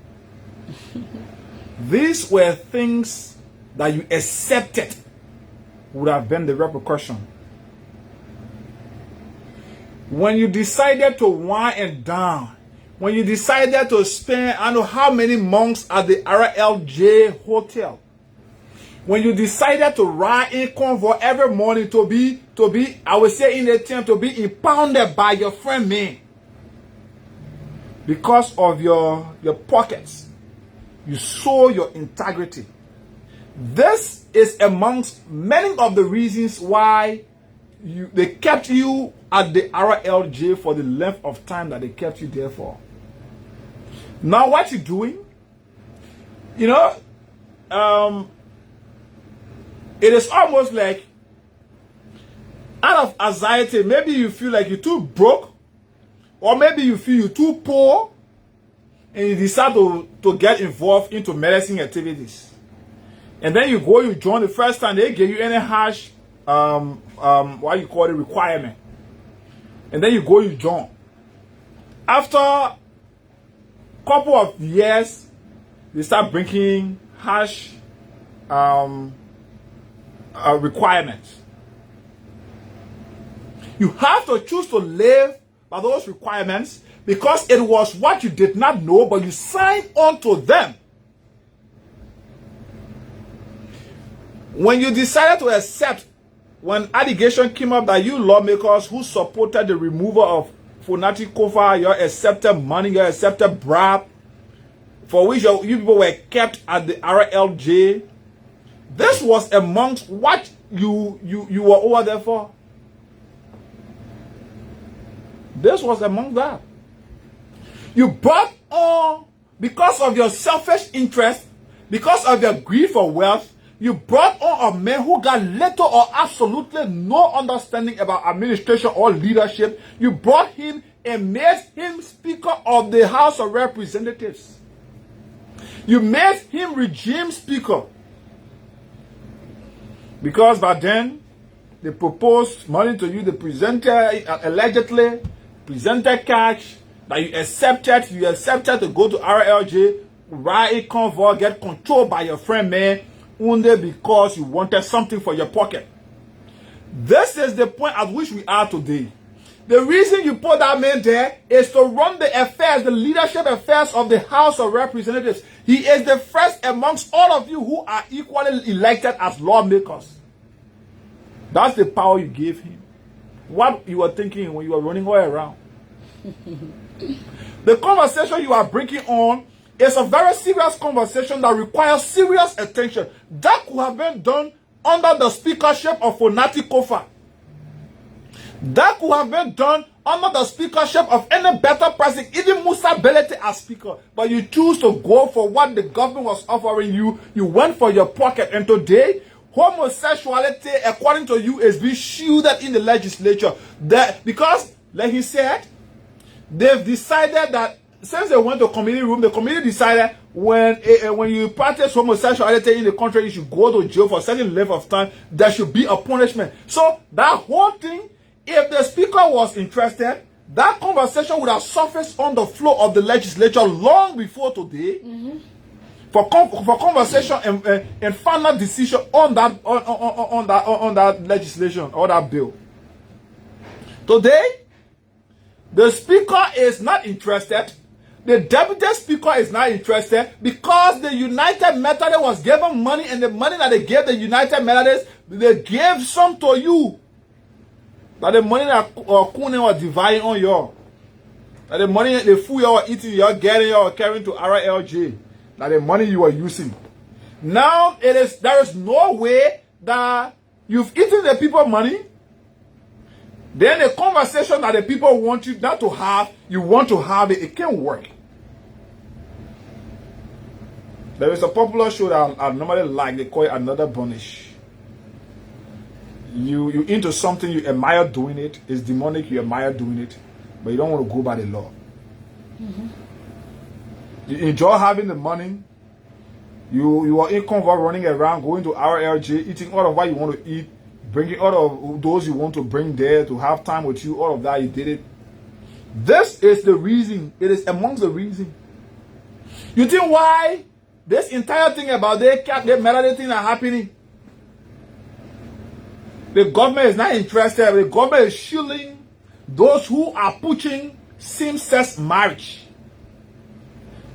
these were things that you accepted would have been the repercussion. When you decided to wine and dine, when you decided to spend, I don't know how many months at the RLJ hotel, when you decided to ride in convoy every morning to be, I would say in the attempt to be impounded by your friend man, because of your pockets, you sold your integrity. This is amongst many of the reasons why they kept you at the RLJ for the length of time that they kept you there for. Now what you're doing, it is almost like out of anxiety, maybe you feel like you're too broke, or maybe you feel you're too poor, and you decide to get involved into medicine activities. And then you go, you join the first time, they give you any harsh, what you call it, requirement. And then you go, you join. After a couple of years, they start bringing harsh requirements. You have to choose to live by those requirements because it was what you did not know, but you signed on to them. When you decided to accept, when allegation came up that you lawmakers who supported the removal of Funati Kofa, you accepted money, you accepted bribe, for which you people were kept at the RLJ. This was amongst what you were over there for. This was among that. You brought on, because of your selfish interest, because of your greed for wealth, you brought on a man who got little or absolutely no understanding about administration or leadership. You brought him and made him Speaker of the House of Representatives. You made him regime speaker. Because by then, they proposed money to you, they presented, allegedly, presented cash, that you accepted to go to RLJ, ride a convoy, get controlled by your friend man, only because you wanted something for your pocket. This is the point at which we are today. The reason you put that man there is to run the affairs, the leadership affairs of the House of Representatives. He is the first amongst all of you who are equally elected as lawmakers. That's the power you gave him. What you were thinking when you were running all around. The conversation you are bringing on is a very serious conversation that requires serious attention. That could have been done under the speakership of Funati Kofa. That could have been done under the speakership of any better person, even Musa Belete as speaker. But you choose to go for what the government was offering you. You went for your pocket. And today, homosexuality, according to you, is being shielded in the legislature. Because, like he said, they've decided that since they went to committee room, the committee decided when you practice homosexuality in the country, you should go to jail for a certain length of time. There should be a punishment. So that whole thing, if the speaker was interested, that conversation would have surfaced on the floor of the legislature long before today. For conversation and final decision on that legislation or that bill. Today, the speaker is not interested. The deputy speaker is not interested because the United Methodist was given money, and the money that they gave the United Methodist, they gave some to you. That the money that Kunin was dividing on you. That the money, the food you were eating, you are getting, you are carrying to RLJ. That the money you are using. Now there is no way that you've eaten the people money. Then the conversation that the people want you not to have, you want to have it, it can't work. There is a popular show that I normally like, they call it Another Burnish. You into something, you admire doing it, it's demonic, you admire doing it, but you don't want to go by the law. You enjoy having the money, you are in convoy running around, going to RLJ, eating all of what you want to eat, bringing all of those you want to bring there to have time with you, all of that, you did it. This is the reason, it is amongst the reason. You think why this entire thing about the melody thing are happening? The government is not interested. The government is shielding those who are pushing same-sex marriage.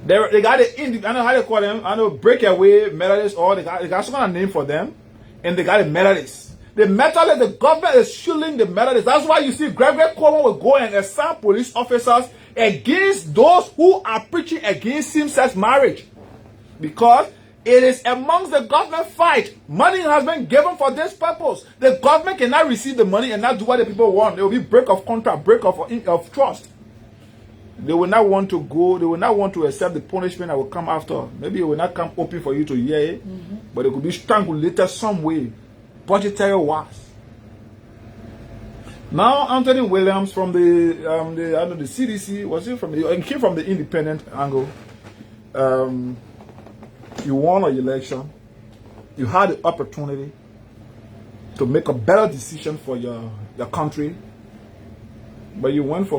They got the, I don't know how they call them, I know breakaway Methodists, or they got some kind of name for them, and they got the Methodists. The Methodists, the government is shielding the Methodists. That's why you see Gregory Coleman will go and assign police officers against those who are preaching against same-sex marriage. Because it is amongst the government fight. Money has been given for this purpose. The government cannot receive the money and not do what the people want. There will be break of contract, break of trust. They will not want to go, they will not want to accept the punishment that will come after. Maybe it will not come open for you to hear it, but it could be strangulated some way, budgetary wise. Now, Anthony Williams from the CDC, he came from the independent angle. You won an election. You had the opportunity to make a better decision for your country, but you went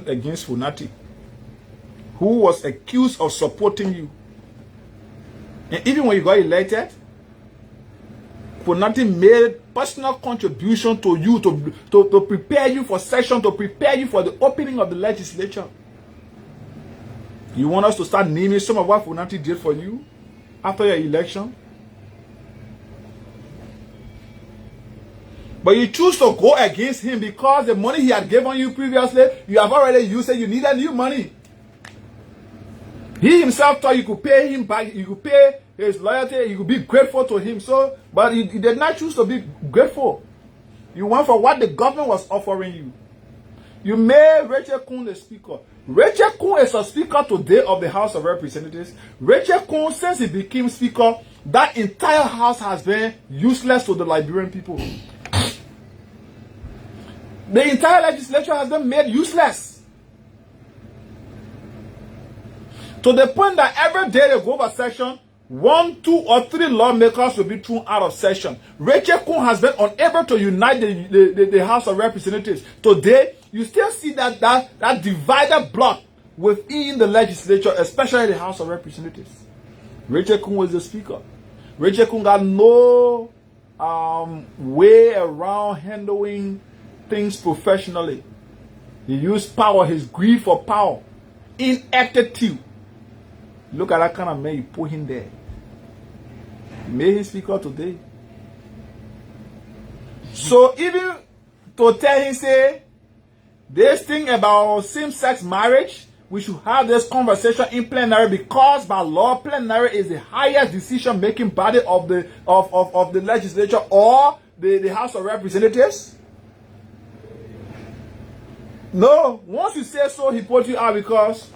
against Funati, who was accused of supporting you. And even when you got elected, Funati made personal contribution to you to prepare you for session, to prepare you for the opening of the legislature. You want us to start naming some of what Funati did for you after your election? But you choose to go against him because the money he had given you previously, you have already used it. You needed new money. He himself thought you could pay him back. You could pay his loyalty. You could be grateful to him. So, but you did not choose to be grateful. You went for what the government was offering you. You made Rachel Kuhn the speaker. Rachel Kuhn is a speaker today of the House of Representatives. Rachel Kuhn, since he became speaker, that entire house has been useless to the Liberian people. The entire legislature has been made useless. To the point that every day they go over session, 1, 2, or 3 lawmakers will be thrown out of session. Rachel Kuhn has been unable to unite the House of Representatives. Today, you still see that divided block within the legislature, especially the House of Representatives. Rachel Kuhn was the speaker. Rachel Kuhn got no way around handling things professionally. He used power, his greed for power, ineptitude. Look at that kind of man you put him there. He made him speaker today. So even to tell him, say, this thing about same-sex marriage, we should have this conversation in plenary because by law, plenary is the highest decision-making body of the legislature or the House of Representatives. No, once you say so, he put you out because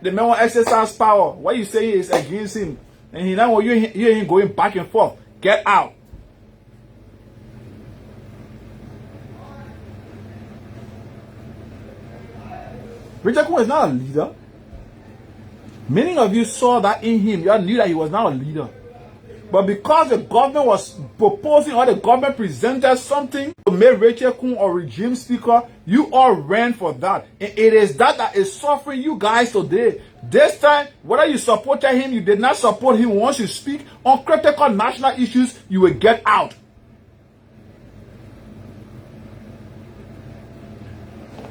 the man will exercise power. What you say is against him. And he now you hear him going back and forth. Get out. Richard Kuhn is not a leader. Many of you saw that in him. You knew that he was not a leader. But because the government was proposing or the government presented something to make Rachel Kuhn a regime speaker, you all ran for that. And it is that is suffering you guys today. This time, whether you supported him, you did not support him, once you speak on critical national issues, you will get out.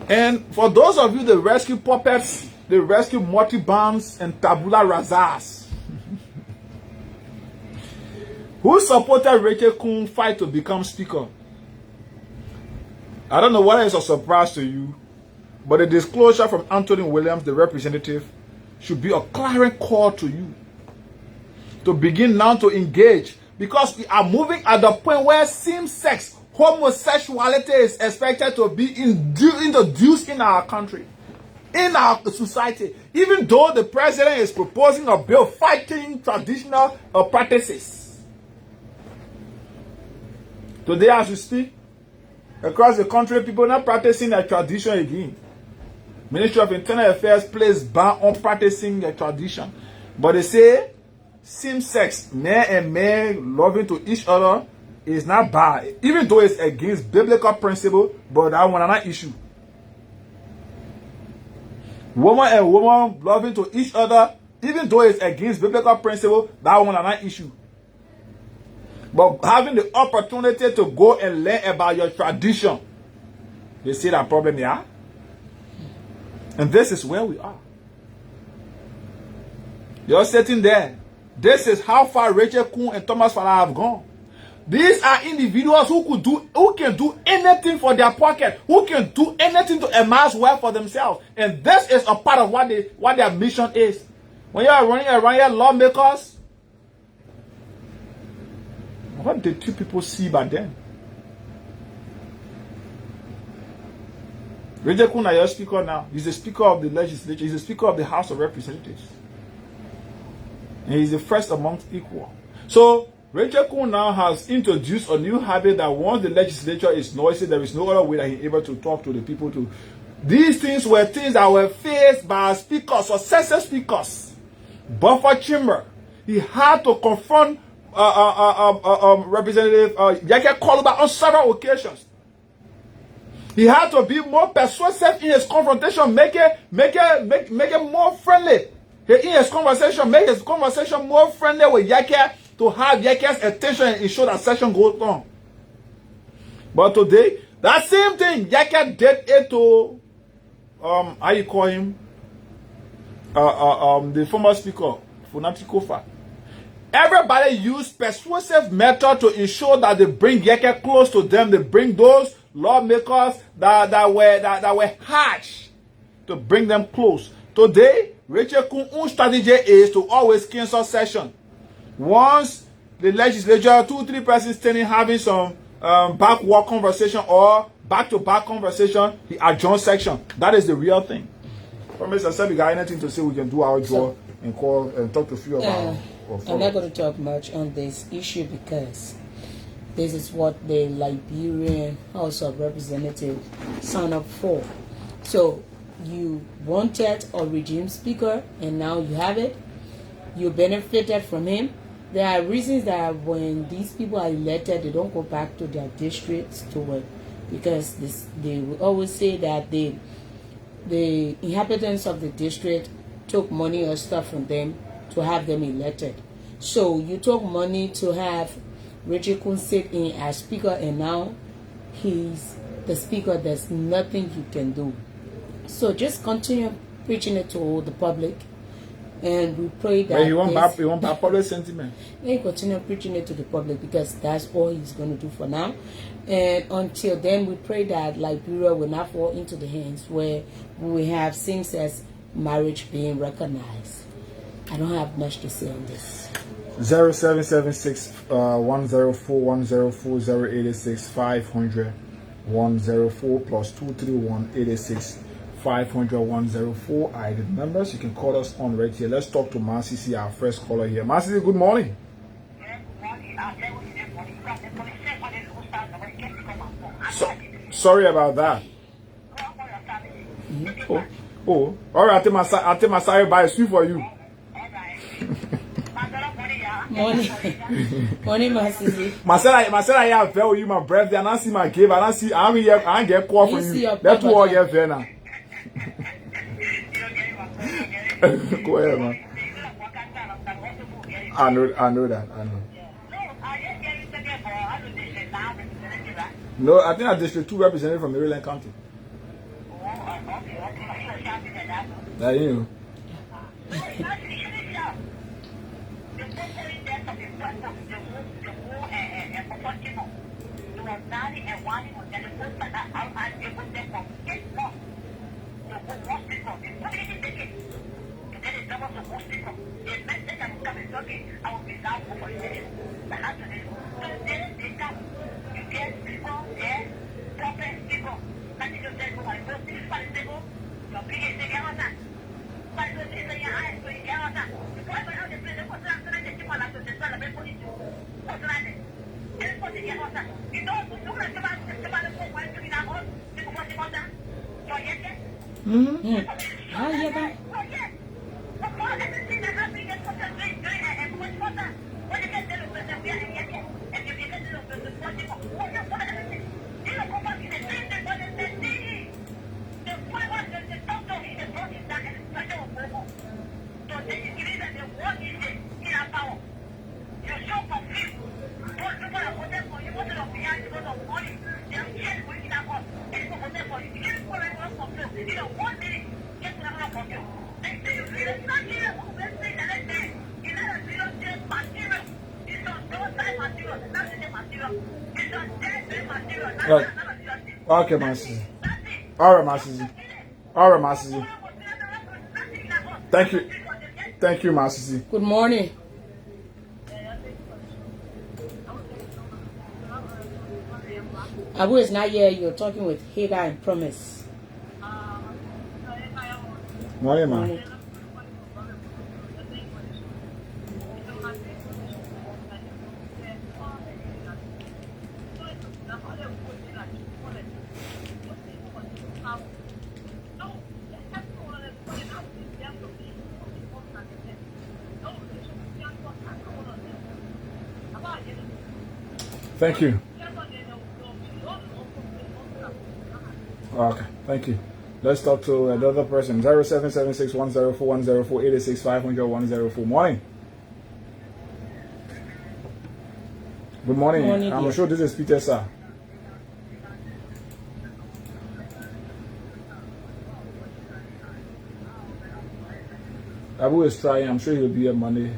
And for those of you that rescue puppets, they rescue multi-bombs and tabula rasas. Who supported Rachel Kuhn fight to become speaker? I don't know whether it's a surprise to you, but the disclosure from Anthony Williams, the representative, should be a clarion call to you to begin now to engage, because we are moving at the point where same-sex homosexuality is expected to be introduced in our country, in our society, even though the president is proposing a bill fighting traditional practices. Today, as we speak, across the country, people are not practicing their tradition again. Ministry of Internal Affairs placed ban on practicing their tradition. But they say same-sex, man and man loving to each other is not bad, even though it's against biblical principle, but that one is not issue. Woman and woman loving to each other, even though it's against biblical principle, that one is not issue. But having the opportunity to go and learn about your tradition, you see that problem here? And this is where we are. You're sitting there. This is how far Rachel Kuhn and Thomas Fala have gone. These are individuals who can do anything for their pocket, who can do anything to amass wealth for themselves. And this is a part of what their mission is. When you are running around here, lawmakers, what did you people see back then? Rachel Kuhn is your speaker now. He's the speaker of the legislature. He's the speaker of the House of Representatives. And he's the first amongst equal. So, Rachel Kuhn now has introduced a new habit that once the legislature is noisy, there is no other way that he's able to talk to the people. These things were things that were faced by speakers, successive speakers. Buffer Chamber. He had to confront Representative Yake Koluba on several occasions. He had to be more persuasive in his confrontation, make it more friendly. In his conversation, make his conversation more friendly with Yake to have Yake's attention and ensure that session goes on. But today, that same thing, Yake did it to how you call him? The former speaker, Funati Kofa. Everybody use persuasive method to ensure that they bring Yeke close to them. They bring those lawmakers that were harsh to bring them close. Today, Rachel Kun's strategy is to always cancel session. Once the legislature, 2-3 persons standing having some backward conversation or back-to-back conversation, he adjourns section. That is the real thing. Mr. Said, we got anything to say, we can do our job and call and talk to a few of our I'm not going to talk much on this issue because this is what the Liberian House of Representatives signed up for. So you wanted a regime speaker and now you have it. You benefited from him. There are reasons that when these people are elected, they don't go back to their districts to work because they will always say that the inhabitants of the district took money or stuff from them to have them elected. So you took money to have Richard Kun sit in as speaker and now he's the speaker. There's nothing you can do. So just continue preaching it to the public and we pray that you want public sentiment. He continue preaching it to the public because that's all he's going to do for now. And until then, we pray that Liberia will not fall into the hands where we will have same-sex marriage being recognized. I don't have much to say on this. 0776 104 104 086 500 104 plus 231 86 500 104 are the numbers. You can call us on right here. Let's talk to Masisi, our first caller here. Masisi, good morning. Sorry about that. Oh, all right. I take my side by a sweet for you. Morning, Masisi. Myself, I have tell you my birthday. I don't see my gift. I don't get call from you. That's what I get fair now. Go ahead, man. I know that. I know. No, I think I district 2 representative from Maryland County. That you. Okay, Masisi. All right, Masisi. Thank you, Masisi. Good morning. Abu is not here. You're talking with Hagar and Promise. Morning, man. Thank you. Okay, thank you. Let's talk to another person. 0776 104 104 86 500 104. Morning. Good morning. I'm sure this is Peter, sir. Abu is trying. I'm sure he'll be here Monday.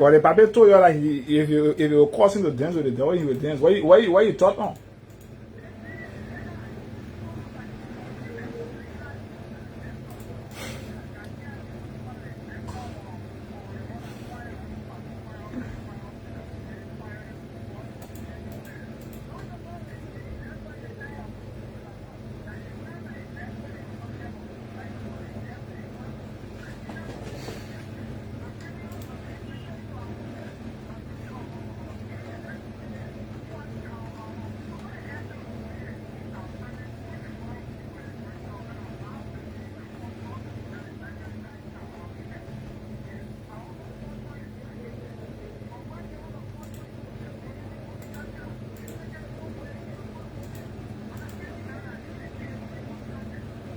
Well, the Papa told you like if you cause him to dance with the devil, he will dance. Why you thought on?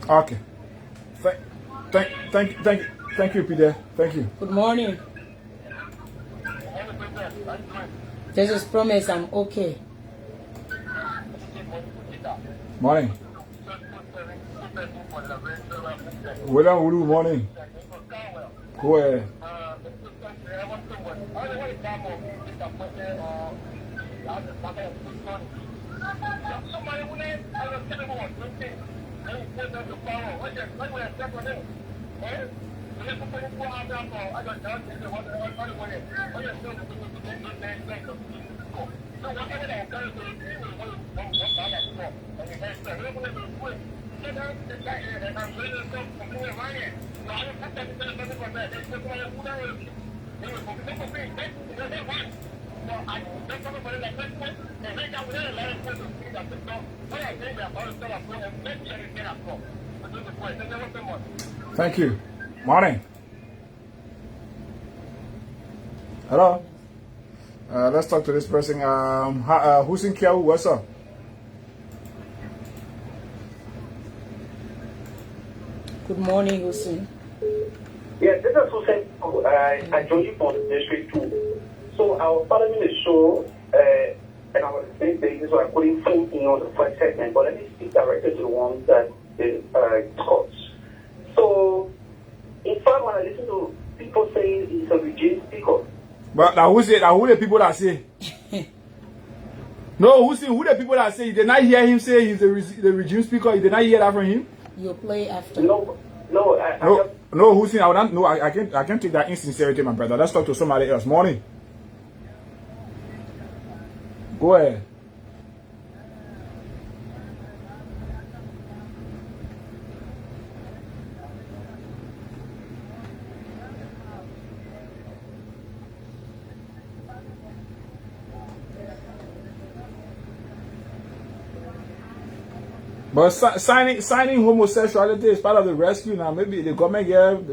Okay. Thank you, Peter. Thank you. Good morning. This is Promise. I'm okay. Morning. Weah, good morning. Weah. Thank you. Morning. Hello. Let's talk to this person. Who's in Kiau? What's up? Good morning, Hussein. Yes, this is Hussein. I joined you from District 2. So I was following the show, and I was saying basis, so I couldn't phone in on the first segment, but let me speak directly to the ones that discussed. So, in fact, when I listen to people saying he's a regime speaker. But now who the people that say? No, who the people that say? You did not hear him say he's the regime speaker? You did not hear that from him? You play after. No, Hussein, I can't take that insincerity, my brother. Let's talk to somebody else. Morning. Go ahead. But signing homosexuality is part of the rescue now. Maybe the government give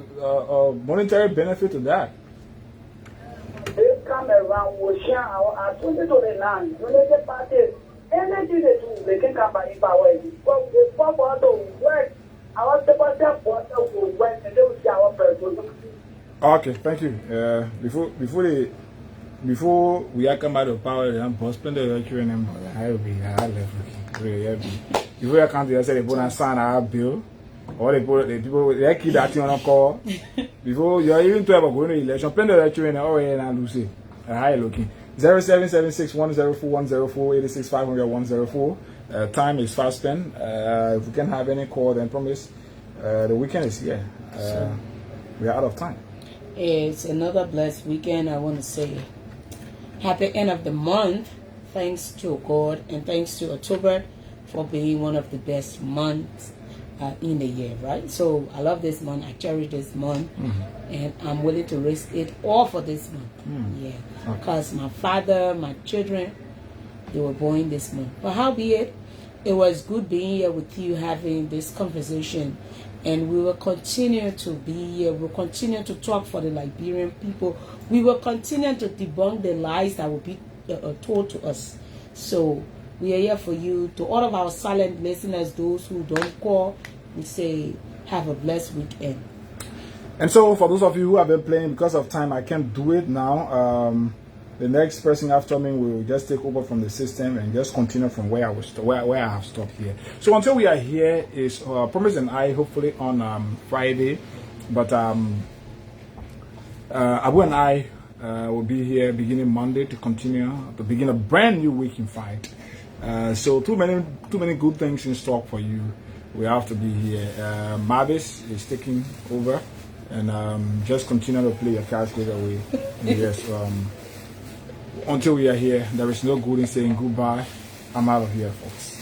monetary benefit to that. They come around, will share our 2029, related parties, anything they do, they can come by power. But the papa don't work, our supporter will work and they will see our person. Okay, thank you. Before we are come out of power, I'm postponing the recurring number. I will be left. If we can't do say they put a sign our bill, or the people they keep that on a call before you're even 12 going to election. Pen the recurring and Lucy. Hi, looking 0776-104-104-86-500-104. Time is fast spent. If we can have any call, then promise the weekend is here. We are out of time. It's another blessed weekend. I want to say happy end of the month. Thanks to God and thanks to October for being one of the best months in the year, right? So I love this month. I cherish this month, and I'm willing to risk it all for this month. Yeah, because my father, my children, they were born this month. But howbeit, it was good being here with you, having this conversation, and we will continue to be here. We'll continue to talk for the Liberian people. We will continue to debunk the lies that will be told to us. So we are here for you. To all of our silent listeners, those who don't call, we say have a blessed weekend. And so for those of you who have been playing, because of time, I can't do it now. The next person after me will just take over from the system and just continue from where I have stopped here. So until we are here is Promise and I, hopefully on Friday. But Abu and I will be here beginning Monday to continue to begin a brand new week in fight. So too many good things in stock for you. We have to be here. Mavis is taking over, and just continue to play your cards the way. Yes. Until we are here, there is no good in saying goodbye. I'm out of here, folks.